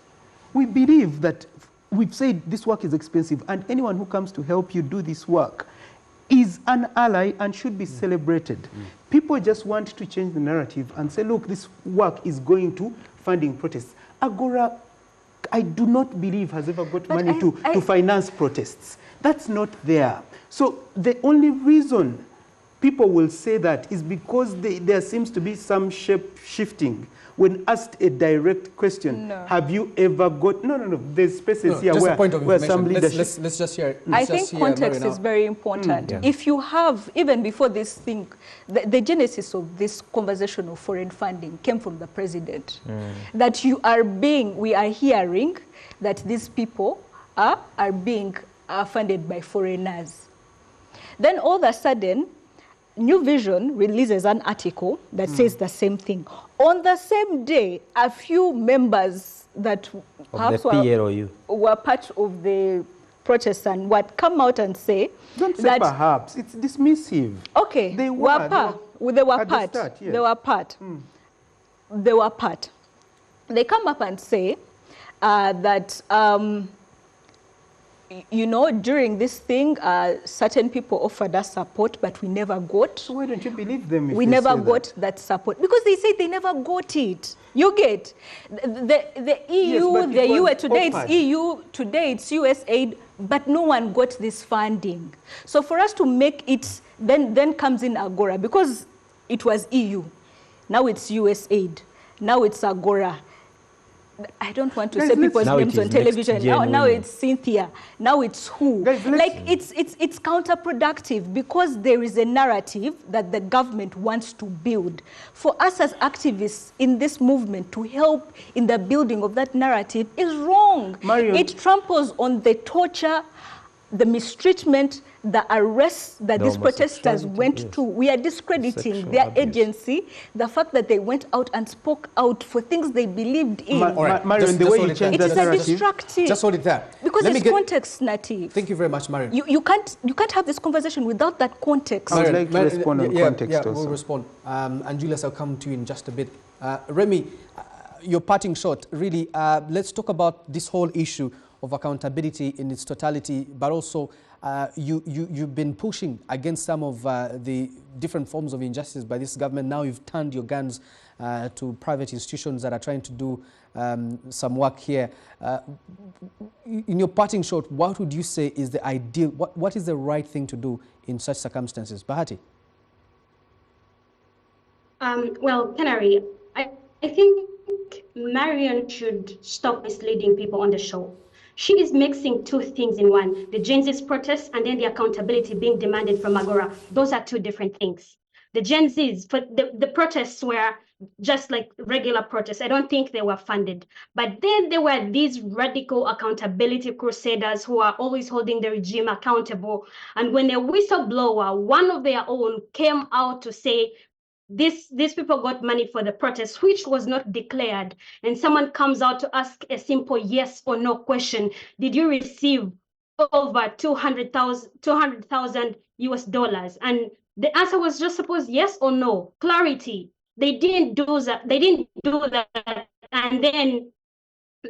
We believe that we've said this work is expensive, and anyone who comes to help you do this work is an ally and should be celebrated. People just want to change the narrative and say, look, this work is going to funding protests. Agora, I do not believe, has ever got money to finance protests. That's not there. So the only reason people will say that is because there seems to be some shape shifting. When asked a direct question, have you ever got... No, there's spaces here where some leadership... Let's just hear it. I think context is very important. If you have, even before this thing, the genesis of this conversation of foreign funding came from the president. That we are hearing that these people are being funded by foreigners. Then all of a sudden, New Vision releases an article that says the same thing. On the same day, a few members that perhaps were part of the protests and what come out and say... Don't say perhaps, it's dismissive. Okay, they were part. They come up and say that... during this thing, certain people offered us support, but we never got. So why don't you believe them? We never got that support because they say they never got it. You get the EU, the US today. It's EU today. It's US aid, but no one got this funding. So for us to make it, then comes in Agora because it was EU. Now it's US aid. Now it's Agora. I don't want to say people's names on television. Now it's Cynthia. Now it's who? It's counterproductive because there is a narrative that the government wants to build. For us as activists in this movement to help in the building of that narrative is wrong. It tramples on the torture, the mistreatment, the arrests that these protesters went to. We are discrediting their agency, the fact that they went out and spoke out for things they believed in. Marion, the way you change that narrative, destructive. Just hold it there. Because it's context native. Thank you very much, Marion. You can't have this conversation without that context. I would like to respond on context also. We'll respond. And Julius, I'll come to you in just a bit. Remy, your parting shot, really, let's talk about this whole issue of accountability in its totality, but also you've been pushing against some of the different forms of injustice by this government. Now you've turned your guns to private institutions that are trying to do some work here. In your parting shot, what would you say is the ideal, what is the right thing to do in such circumstances? Bahati? Well, Canary, I think Marion should stop misleading people on the show. She is mixing two things in one, the Gen Z's protests and then the accountability being demanded from Agora. Those are two different things. the Gen Zs, for the protests were just like regular protests. I don't think they were funded. But then there were these radical accountability crusaders who are always holding the regime accountable. And when a whistleblower, one of their own, came out to say, these people got money for the protest, which was not declared, and someone comes out to ask a simple yes or no question, did you receive over 200,000 US dollars? And the answer was just supposed yes or no, clarity. They didn't do that. They didn't do that. And then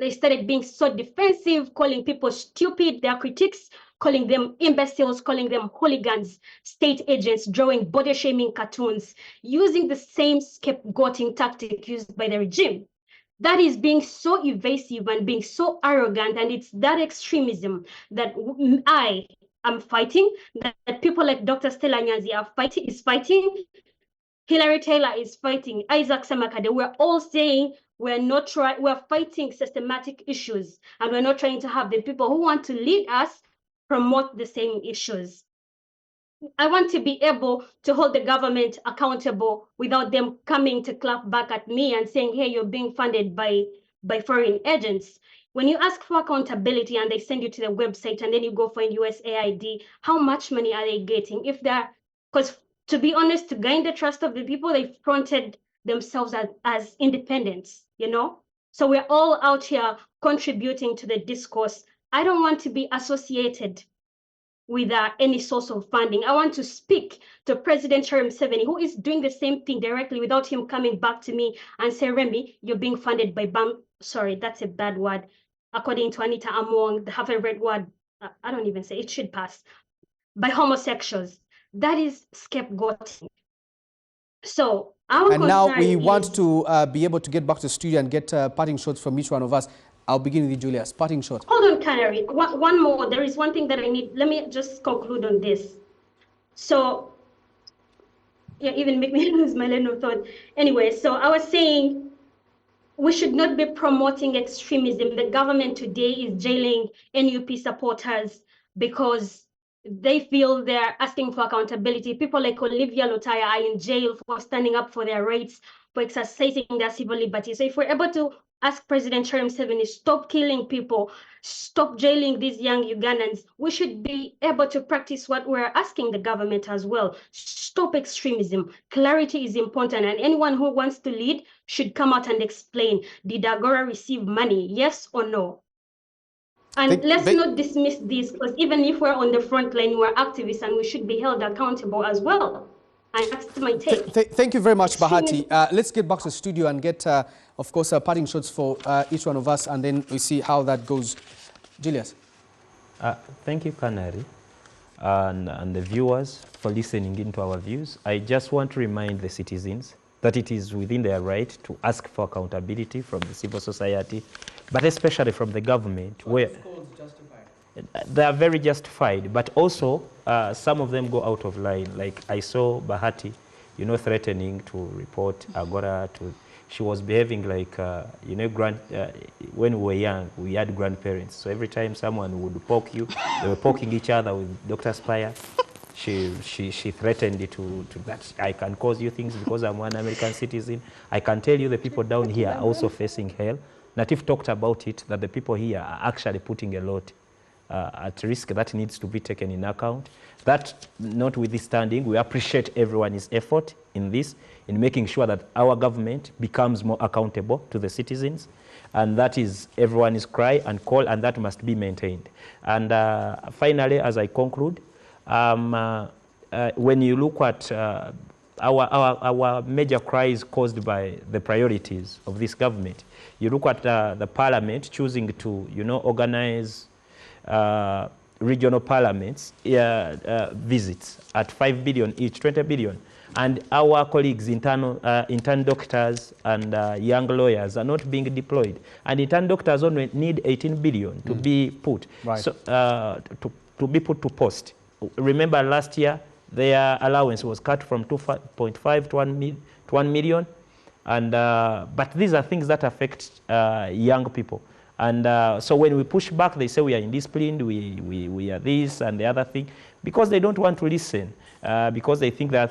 they started being so defensive, calling people stupid, their critics, calling them imbeciles, calling them hooligans, state agents, drawing body-shaming cartoons, using the same scapegoating tactic used by the regime. That is being so evasive and being so arrogant, and it's that extremism that I am fighting, that people like Dr. Stella Nyanzi is fighting, Hillary Taylor is fighting, Isaac Samakade. We're all saying we're fighting systematic issues, and we're not trying to have the people who want to lead us promote the same issues. I want to be able to hold the government accountable without them coming to clap back at me and saying, hey, you're being funded by foreign agents. When you ask for accountability and they send you to the website and then you go find USAID, how much money are they getting? If they're, because to be honest, to gain the trust of the people, they've fronted themselves as independents, you know? So we're all out here contributing to the discourse. I don't want to be associated with any source of funding. I want to speak to President Sherem Seveni, who is doing the same thing directly without him coming back to me and say, Remy, you're being funded by sorry, that's a bad word. According to Anita Among, the half-read word, I don't even say, it should pass, by homosexuals. That is scapegoating. So and now we want to be able to get back to the studio and get parting shots from each one of us. I'll begin with you, Julius. Parting shot. Hold on, Canary. One more. There is one thing that I need. Let me just conclude on this. So, yeah, even make me lose my line of thought. Anyway, so I was saying we should not be promoting extremism. The government today is jailing NUP supporters because they feel they're asking for accountability. People like Olivia Lotaya are in jail for standing up for their rights, for exercising their civil liberty. So if we're able to ask President Sherem Seveni, stop killing people, stop jailing these young Ugandans, we should be able to practice what we're asking the government as well. Stop extremism. Clarity is important, and anyone who wants to lead should come out and explain, did Agora receive money, yes or no? And let's not dismiss this, because even if we're on the front line, we're activists and we should be held accountable as well. And that's my take. Thank you very much, Bahati. Let's get back to the studio and get, of course, parting shots for each one of us, and then we see how that goes. Julius. Thank you, Canary, and the viewers for listening into our views. I just want to remind the citizens that it is within their right to ask for accountability from the civil society, but especially from the government, where they are very justified, but also some of them go out of line. Like I saw Bahati, you know, threatening to report Agora to. She was behaving like, you know, when we were young, we had grandparents. So every time someone would poke you, they were poking each other with Dr. Spire. She threatened to that I can cause you things because I'm one American citizen. I can tell you the people down here are also facing hell. Natif talked about it, that the people here are actually putting a lot at risk that needs to be taken in account. That notwithstanding, we appreciate everyone's effort in this, in making sure that our government becomes more accountable to the citizens. And that is everyone's cry and call, and that must be maintained. And finally, as I conclude, when you look at our major cries caused by the priorities of this government, you look at the parliament choosing to, you know, organize regional parliaments visits at 5 billion each, 20 billion. And our colleagues, intern doctors and young lawyers are not being deployed. And intern doctors only need 18 billion to be put, so, to be put to post. Remember last year, their allowance was cut from 2.5 to 1 million. And, but these are things that affect young people. And so when we push back, they say we are indisciplined, we are this and the other thing, because they don't want to listen. because they think that,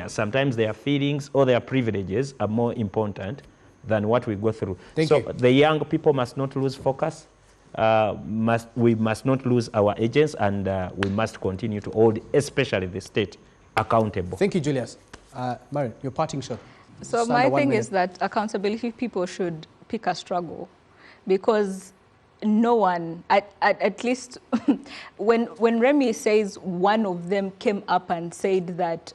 sometimes their feelings or their privileges are more important than what we go through. Thank so you. the young people must not lose focus. We must not lose our agents, and we must continue to hold, especially the state, accountable. Thank you, Julius. Marion, your parting shot. So my thing is that accountability people should pick a struggle, because no one, at least when Remy says one of them came up and said that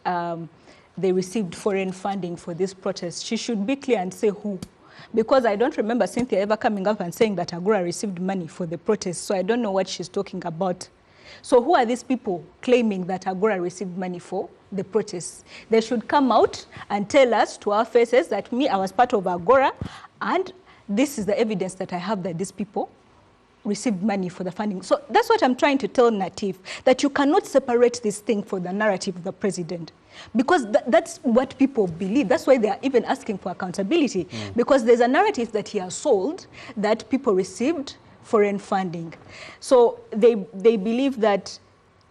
they received foreign funding for this protest, she should be clear and say who. Because I don't remember Cynthia ever coming up and saying that Agora received money for the protest, so I don't know what she's talking about. So who are these people claiming that Agora received money for the protests? They should come out and tell us to our faces that I was part of Agora, and this is the evidence that I have that these people received money for the funding. So that's what I'm trying to tell Natif, that you cannot separate this thing for the narrative of the president. Because that's what people believe. That's why they are even asking for accountability. Because there's a narrative that he has sold that people received foreign funding. So they believe that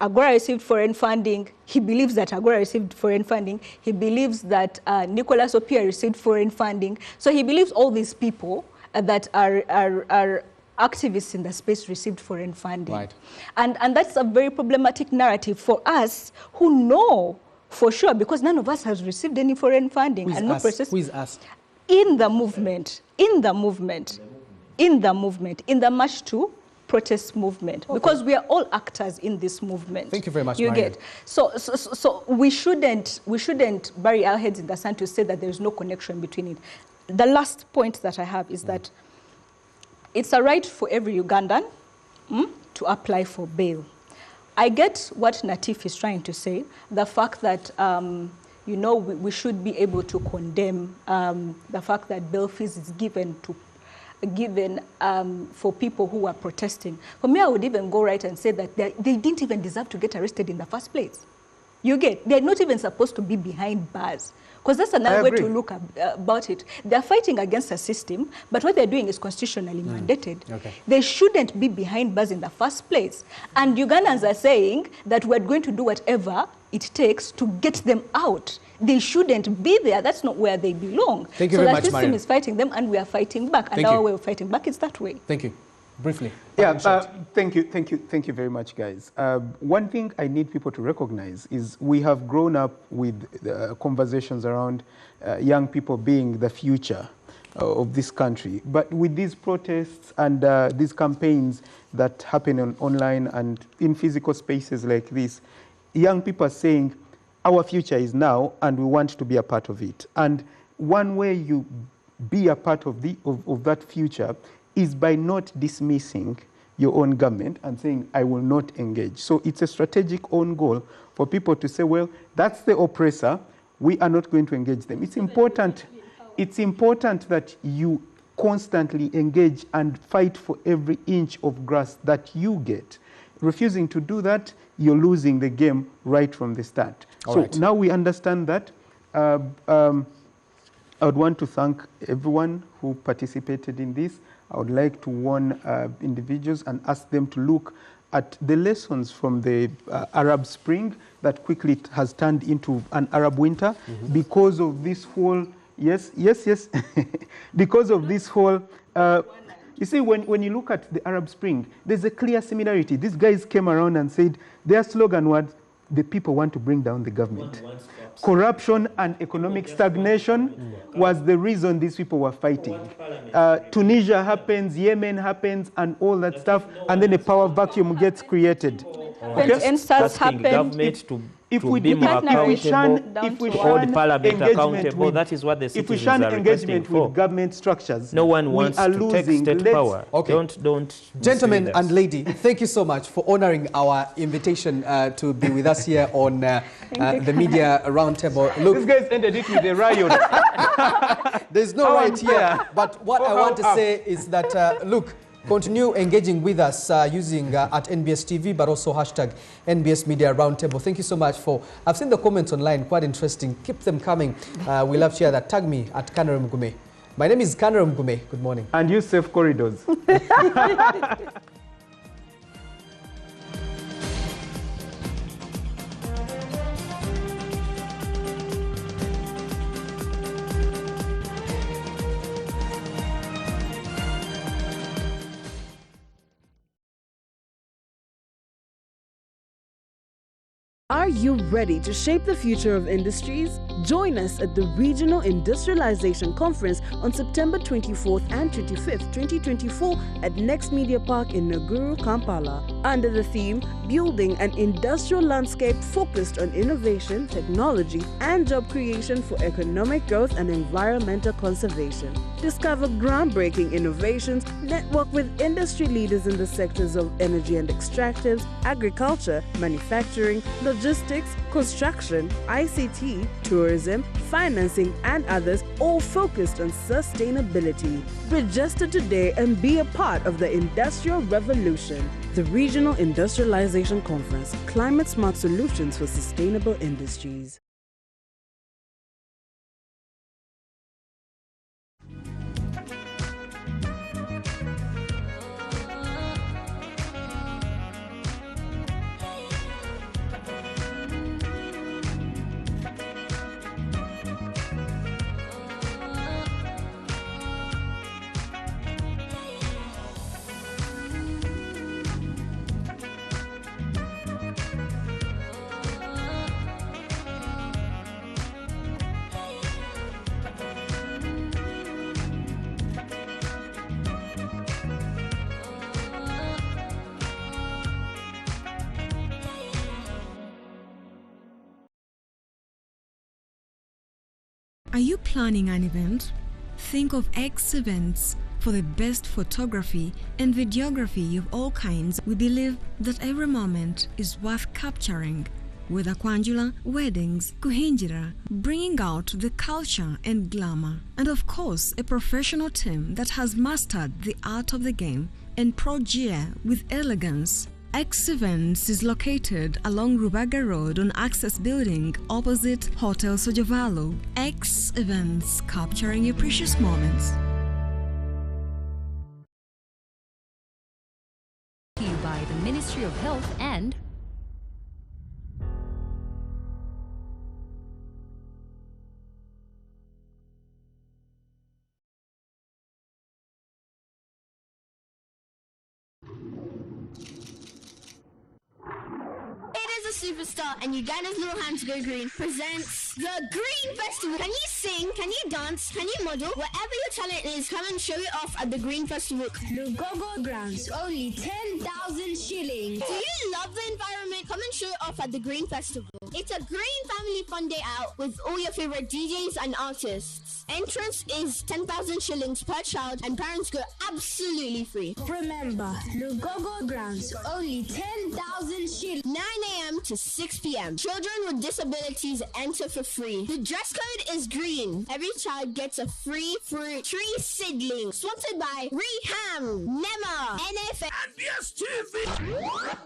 Agora received foreign funding. He believes that Agora received foreign funding. He believes that Nicolas Opia received foreign funding. So he believes all these people that are activists in the space received foreign funding. Right. And that's a very problematic narrative for us who know for sure, because none of us has received any foreign funding. Who is and no us? process Who is us? in the movement, in the March to Protest movement, because we are all actors in this movement. Thank you very much, You Marion. get so we shouldn't bury our heads in the sand to say that there is no connection between it. The last point that I have is that it's a right for every Ugandan to apply for bail. I get what Natif is trying to say, the fact that we should be able to condemn the fact that bail fees is given for people who are protesting. For me, I would even go right and say that they didn't even deserve to get arrested in the first place. They're not even supposed to be behind bars. Because that's another way to look about it. They're fighting against a system, but what they're doing is constitutionally mandated. Okay. They shouldn't be behind bars in the first place. And Ugandans are saying that we're going to do whatever it takes to get them out. They shouldn't be there. That's not where they belong. Thank you very much, So the system Marion. is fighting them, and we are fighting back. And Thank our you. way of fighting back is that way. Thank you. Briefly. Yeah, thank you very much, guys. One thing I need people to recognize is we have grown up with conversations around young people being the future of this country. But with these protests and these campaigns that happen online and in physical spaces like this, young people are saying, our future is now and we want to be a part of it. And one way you be a part of that future is by not dismissing your own government and saying, I will not engage. So it's a strategic own goal for people to say, well, that's the oppressor, we are not going to engage them. It's important that you constantly engage and fight for every inch of grass that you get. Refusing to do that, you're losing the game right from the start. Now we understand that. I would want to thank everyone who participated in this. I would like to warn individuals and ask them to look at the lessons from the Arab Spring that quickly has turned into an Arab winter because of this whole, yes, because of this whole, you see, when you look at the Arab Spring, there's a clear similarity. These guys came around and said, their slogan was, the people want to bring down the government. Corruption and economic stagnation was the reason these people were fighting. Tunisia happens, Yemen happens, and all that stuff, and then a power vacuum gets created. If we hold parliament accountable, that is what the if we citizens shun are requesting engagement for. with government structures, No one wants we are to losing. take state power. Okay. Don't Gentlemen mislead us. and lady, thank you so much for honoring our invitation to be with us here on the Media Roundtable. Look, these guys ended it with a riot. There's no right here, but what I want to say is that, look, continue engaging with us using at NBS TV, but also hashtag NBS Media Roundtable. Thank you so much for, I've seen the comments online, quite interesting. Keep them coming. We love to hear that. Tag me at Kanara Mgume. My name is Kanara Mgume. Good morning. And you safe corridors. Are you ready to shape the future of industries? Join us at the Regional Industrialization Conference on September 24th and 25th, 2024 at Next Media Park in Naguru, Kampala, under the theme Building an Industrial Landscape Focused on Innovation, Technology, and Job Creation for Economic Growth and Environmental Conservation. Discover groundbreaking innovations, network with industry leaders in the sectors of energy and extractives, agriculture, manufacturing, logistics, construction, ICT, tourism, financing, and others, all focused on sustainability. Register today and be a part of the industrial revolution. The Regional Industrialization Conference, Climate Smart Solutions for Sustainable Industries. Are you planning an event? Think of X Events. For the best photography and videography of all kinds, we believe that every moment is worth capturing. Whether Kwanjula, weddings, Kuhinjira, bringing out the culture and glamour. And of course, a professional team that has mastered the art of the game and progea with elegance. X Events is located along Rubaga Road on Access Building opposite Hotel Sojavalo. X Events, capturing your precious moments. To you by the Ministry of Health and Superstar and Uganda's Little Hands Go Green presents the Green Festival. Can you sing? Can you dance? Can you model? Whatever your talent is, come and show it off at the Green Festival. Lugogo Grounds, only 10,000 shillings. Do you love the environment? Come and show it off at the Green Festival. It's a green family fun day out with all your favorite DJs and artists. Entrance is 10,000 shillings per child and parents go absolutely free. Remember, Lugogo Grounds, only 10,000 shillings. 9 a.m. to 6 p.m. Children with disabilities enter for free. The dress code is green. Every child gets a free fruit tree seedling. Sponsored by Reham, NEMA, NFA, and BSTV.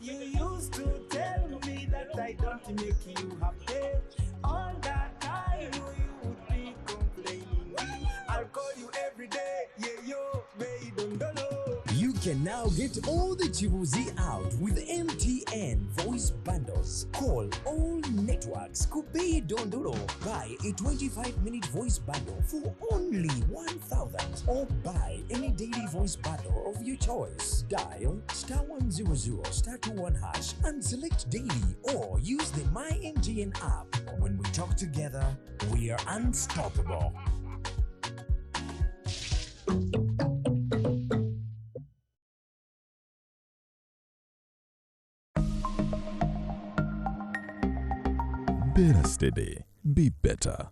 You used to tell me that I don't make you happy. All that time you would be complaining. I'll call you every day. Yeah, yo, baby, don't know. You can now get all the Chibuzi out with MTN voice bundles. Call all networks. Kubei Dondoro. Buy a 25-minute voice bundle for only 1,000 or buy any daily voice bundle of your choice. Dial *100 *21# and select daily or use the My MTN app. When we talk together, we are unstoppable. Better steady, be better.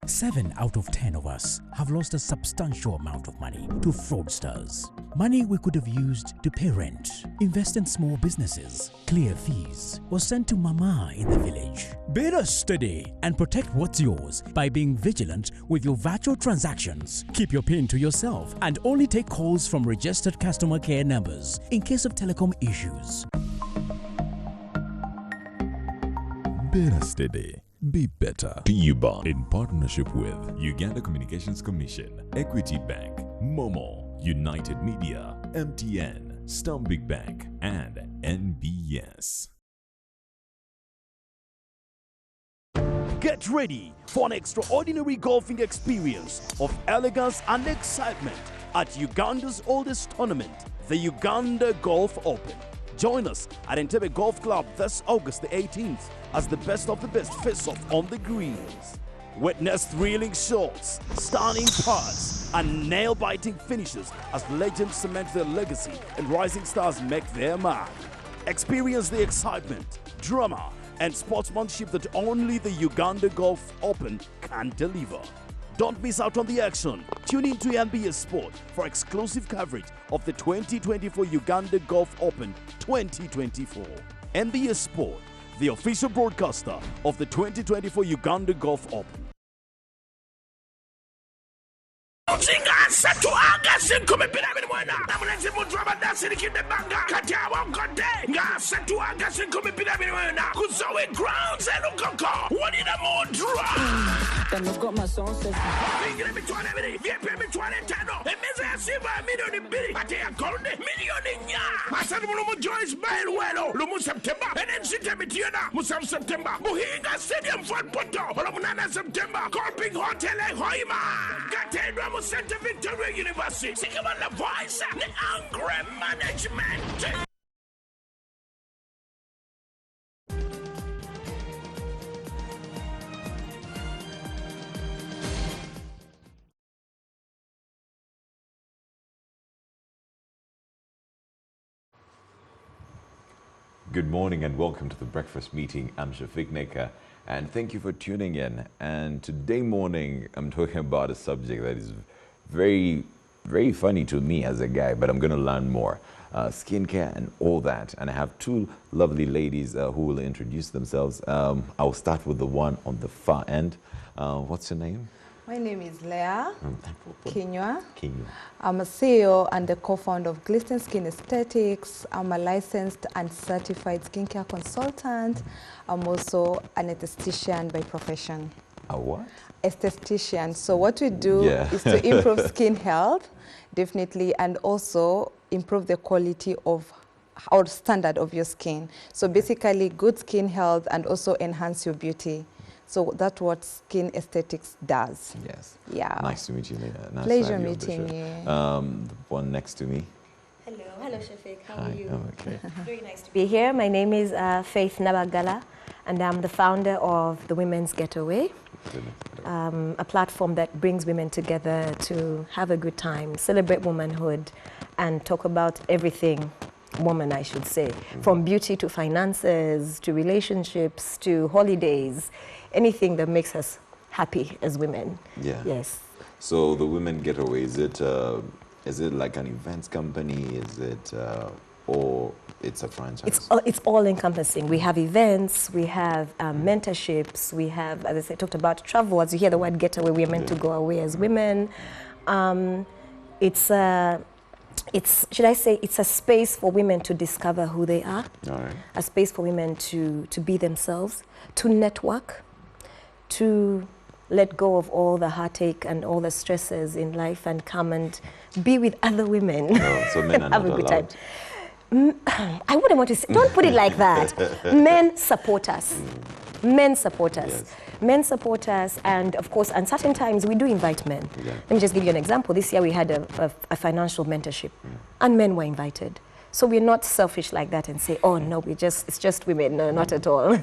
7 out of 10 of us have lost a substantial amount of money to fraudsters. Money we could have used to pay rent, invest in small businesses, clear fees, or send to mama in the village. Better steady and protect what's yours by being vigilant with your virtual transactions. Keep your PIN to yourself and only take calls from registered customer care numbers in case of telecom issues. Better steady, be better. PUBA in partnership with Uganda Communications Commission, Equity Bank, Momo, United Media, MTN, Stanbic Bank, and NBS. Get ready for an extraordinary golfing experience of elegance and excitement at Uganda's oldest tournament, the Uganda Golf Open. Join us at Entebbe Golf Club this August the 18th as the best of the best face off on the greens. Witness thrilling shots, stunning putts, and nail-biting finishes as legends cement their legacy and rising stars make their mark. Experience the excitement, drama, and sportsmanship that only the Uganda Golf Open can deliver. Don't miss out on the action. Tune in to NBA Sport for exclusive coverage of the 2024 Uganda Golf Open 2024. NBA Sport, the official broadcaster of the 2024 Uganda Golf Open. Satu August kumepira mwena na mlezi mtu abadasi likinde banga kati ya wakonde nga Satu August kumepira mwena kuzowe grounds elukoko wanina modra Tanuko masonse Ingine mitwane mili viepe mitwane tano Emeze ya siva milioni mbili Ate ya konde milioni nya Masani mulumu Joyce Bailwelo Lumu September Enen sita mitiona Musam September Muhinga Stadium Fort Poto Olamunana September Corping Hotel Hoima Katedra Musente Victoria University Sikama na voice Ni Angry Management Good morning and welcome to the breakfast meeting. I'm Shafiq Neka and thank you for tuning in. And today morning, I'm talking about a subject that is very, very funny to me as a guy, but I'm going to learn more. Skincare and all that. And I have two lovely ladies who will introduce themselves. I'll start with the one on the far end. What's your name? My name is Leah Kinywa. I'm a CEO and the co-founder of Glisten Skin Aesthetics. I'm a licensed and certified skincare consultant. I'm also an esthetician by profession. A what? Esthetician. So what we do is to improve skin health, definitely, and also improve the quality of or standard of your skin. So basically good skin health and also enhance your beauty. So that's what skin aesthetics does. Yes. Yeah. Nice to meet you, Leah. Nice Pleasure meeting you. The one next to me. Hello Shafiq, how Hi, are you? I'm okay. Very nice to be here. My name is Faith Nabagala and I'm the founder of the Women's Getaway, a platform that brings women together to have a good time, celebrate womanhood and talk about everything woman, I should say, from beauty to finances, to relationships, to holidays, anything that makes us happy as women. Yeah. Yes. So the Women Getaway, is it like an events company? Is it, or it's a franchise? It's all encompassing. We have events, we have mentorships, we have, as I said, talked about travel. As you hear the word getaway, we are meant to go away as women. Should I say, it's a space for women to discover who they are, a space for women to be themselves, to network, to let go of all the heartache and all the stresses in life and come and be with other women. Oh, so men are have not a good allowed. time. I wouldn't want to say, don't put it like that. Men support us. Men support us. Yes. Men support us, and of course, at certain times we do invite men. Yeah. Let me just give you an example. This year we had a financial mentorship, and men were invited. So we're not selfish like that and say, oh no, it's just women. No, not at all.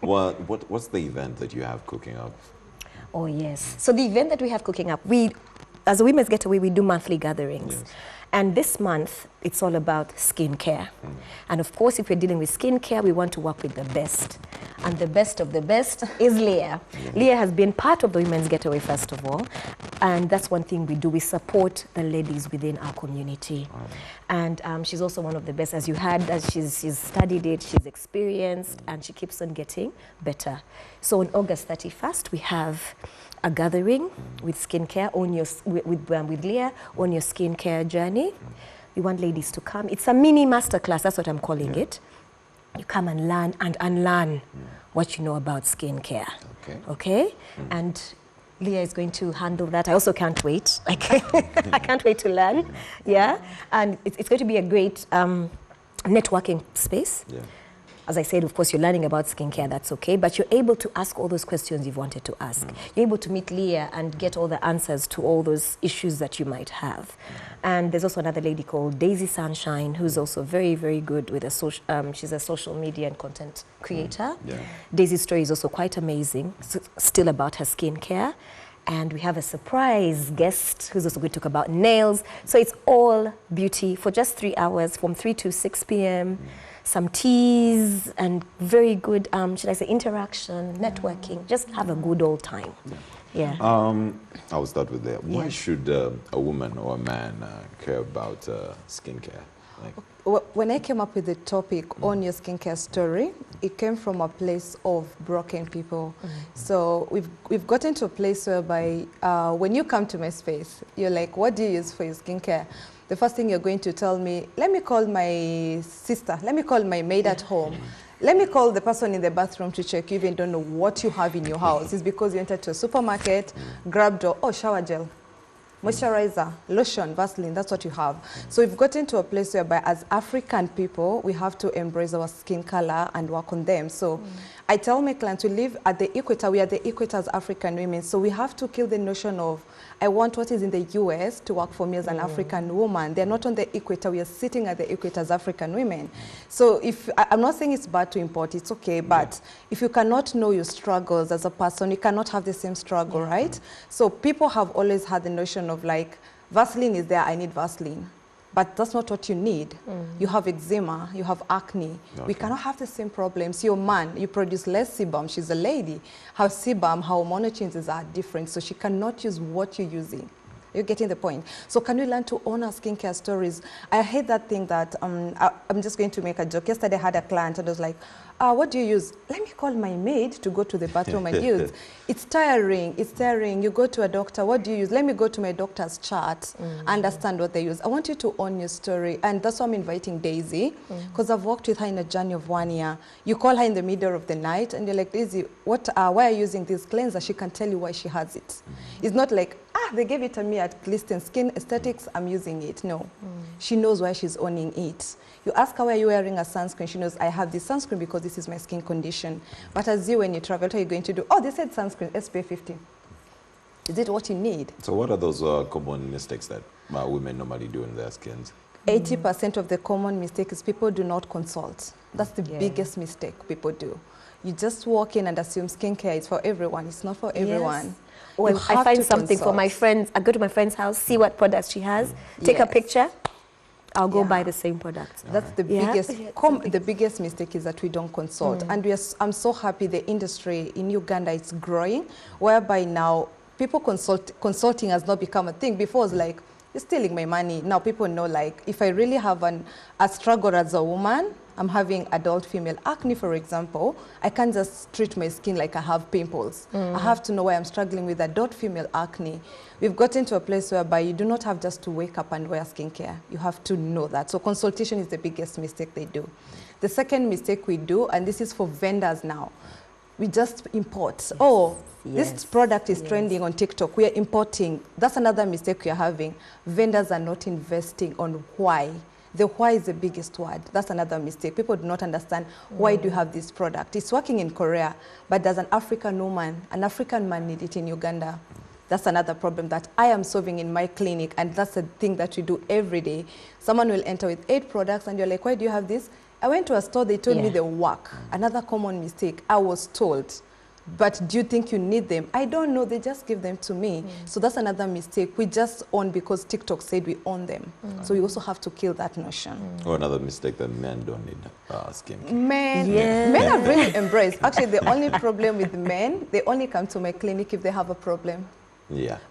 Well, what's the event that you have cooking up? Oh yes. So the event that we have cooking up, as a Women's Getaway, we do monthly gatherings. Yes. And this month, it's all about skincare. And of course, if we're dealing with skincare, we want to work with the best. And the best of the best is Leah. Leah has been part of the Women's Getaway, first of all. And that's one thing we do. We support the ladies within our community. And she's also one of the best. As you heard, she's studied it, she's experienced, and she keeps on getting better. So on August 31st, we have a gathering with skincare with Leah on your skincare journey. We want ladies to come. It's a mini masterclass, that's what I'm calling it. You come and learn and unlearn what you know about skincare. Okay? And Leah is going to handle that. I also can't wait. I can't wait to learn. Yeah? And it's going to be a great networking space. As I said, of course, you're learning about skincare, that's okay, but you're able to ask all those questions you've wanted to ask. You're able to meet Leah and get all the answers to all those issues that you might have. And there's also another lady called Daisy Sunshine, who's also very, very good with a social, she's a social media and content creator. Daisy's story is also quite amazing, still about her skincare. And we have a surprise guest who's also going to talk about nails. So it's all beauty for just 3 hours from 3 to 6 p.m. Some teas and very good, should I say, interaction, networking. Just have a good old time. Yeah. I'll start with that. Why should a woman or a man care about skincare? When I came up with the topic on your skincare story, it came from a place of broken people. So we've gotten to a place whereby when you come to my space, you're like, what do you use for your skincare? The first thing you're going to tell me, let me call my sister, let me call my maid at home. Let me call the person in the bathroom to check. You even don't know what you have in your house. It's because you entered to a supermarket, grabbed, shower gel, moisturizer, lotion, Vaseline, that's what you have. So we've gotten to a place whereby as African people, we have to embrace our skin color and work on them. So I tell my clients, we live at the equator, we are the equator as African women. So we have to kill the notion of, I want what is in the US to work for me as an African woman. They're not on the equator, we are sitting at the equator as African women. So if, I'm not saying it's bad to import, it's okay, but if you cannot know your struggles as a person, you cannot have the same struggle, right? So people have always had the notion of like, Vaseline is there, I need Vaseline. But that's not what you need. You have eczema, you have acne. We cannot have the same problems. You're a man, you produce less sebum. She's a lady. Her sebum, her hormonal changes are different, so she cannot use what you're using. You're getting the point. So can we learn to own our skincare stories? I hate that thing that, I'm just going to make a joke. Yesterday I had a client and I was like, what do you use? Let me call my maid to go to the bathroom and use. It's tiring, it's tiring. You go to a doctor, what do you use? Let me go to my doctor's chart, understand what they use. I want you to own your story. And that's why I'm inviting Daisy, because I've worked with her in a journey of 1 year. You call her in the middle of the night and you're like, Daisy, why are you using this cleanser? She can tell you why she has it. It's not like, they gave it to me at Glisten Skin Aesthetics, I'm using it. No, she knows why she's owning it. You ask her, why are you wearing a sunscreen? She knows, I have this sunscreen because this is my skin condition. But as you, when you travel, what are you going to do? Oh, they said sunscreen, SPF 50. Is it what you need? So what are those common mistakes that women normally do in their skins? 80% of the common mistake is people do not consult. That's the biggest mistake people do. You just walk in and assume skincare is for everyone. It's not for everyone. When I find something for my friends, I go to my friend's house, see what products she has, take a picture, I'll go buy the same products. That's the biggest, the biggest mistake is that we don't consult. And I'm so happy the industry in Uganda is growing, whereby now people consulting has not become a thing. Before it was like, you're stealing my money. Now people know, like, if I really have a struggle as a woman, I'm having adult female acne, for example, I can't just treat my skin like I have pimples. I have to know why I'm struggling with adult female acne. We've gotten to a place whereby you do not have just to wake up and wear skincare. You have to know that. So consultation is the biggest mistake they do. The second mistake we do, and this is for vendors now, we just import. This product is trending on TikTok. We are importing. That's another mistake we are having. Vendors are not investing on why. The why is the biggest word. That's another mistake. People do not understand why do you have this product. It's working in Korea, but does an African woman, an African man need it in Uganda? That's another problem that I am solving in my clinic, and that's a thing that we do every day. Someone will enter with 8 products and you're like, why do you have this? I went to a store, they told me they work. Another common mistake, I was told. But do you think you need them? I don't know, they just give them to me. So that's another mistake. We just own because TikTok said we own them. So we also have to kill that notion. Or another mistake that men don't need skincare. Men have really embraced. Actually, the only problem with men, they only come to my clinic if they have a problem.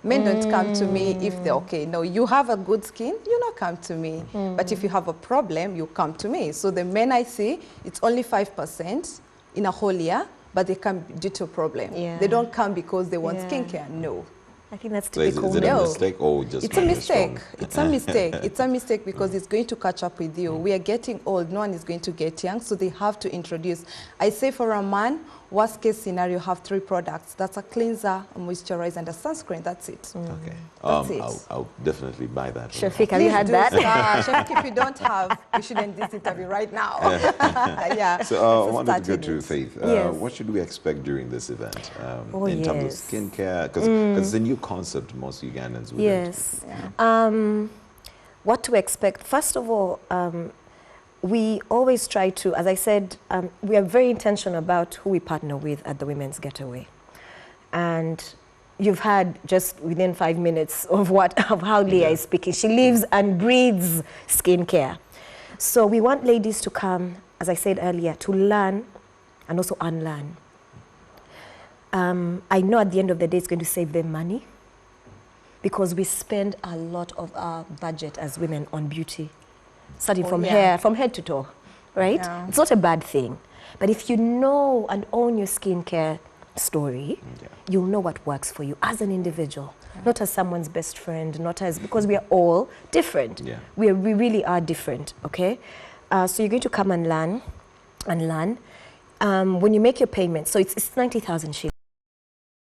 Men don't come to me if they're okay. No, you have a good skin, you not come to me. But if you have a problem, you come to me. So the men I see, it's only 5% in a whole year, but they come due to a problem. They don't come because they want skincare. No. I think that's typical. Is it a mistake or just it's a mistake. It's a mistake. It's a mistake because it's going to catch up with you. We are getting old. No one is going to get young, so they have to introduce. I say for a man, Worst case scenario, you have 3 products. That's a cleanser, a moisturizer, and a sunscreen. That's it. Okay. That's it. I'll definitely buy that. Shafiq, have you had that? Shafiq, if you don't have, you should end this interview right now. Yeah. So I wanted to go to it. Faith. Yes. What should we expect during this event Oh, in terms of skincare? Because it's a new concept most Ugandans would. Yes. What to expect? First of all, we always try to, as I said, we are very intentional about who we partner with at the Women's Getaway. And you've had just within 5 minutes of how Leah is speaking. She lives and breathes skincare. So we want ladies to come, as I said earlier, to learn and also unlearn. I know at the end of the day it's going to save them money because we spend a lot of our budget as women on beauty. Starting from head to toe, right? Yeah. It's not a bad thing. But if you know and own your skincare story, you'll know what works for you as an individual, not as someone's best friend, because we are all different. Yeah. We really are different, okay? So you're going to come and learn. When you make your payment, so it's 90,000 shillings.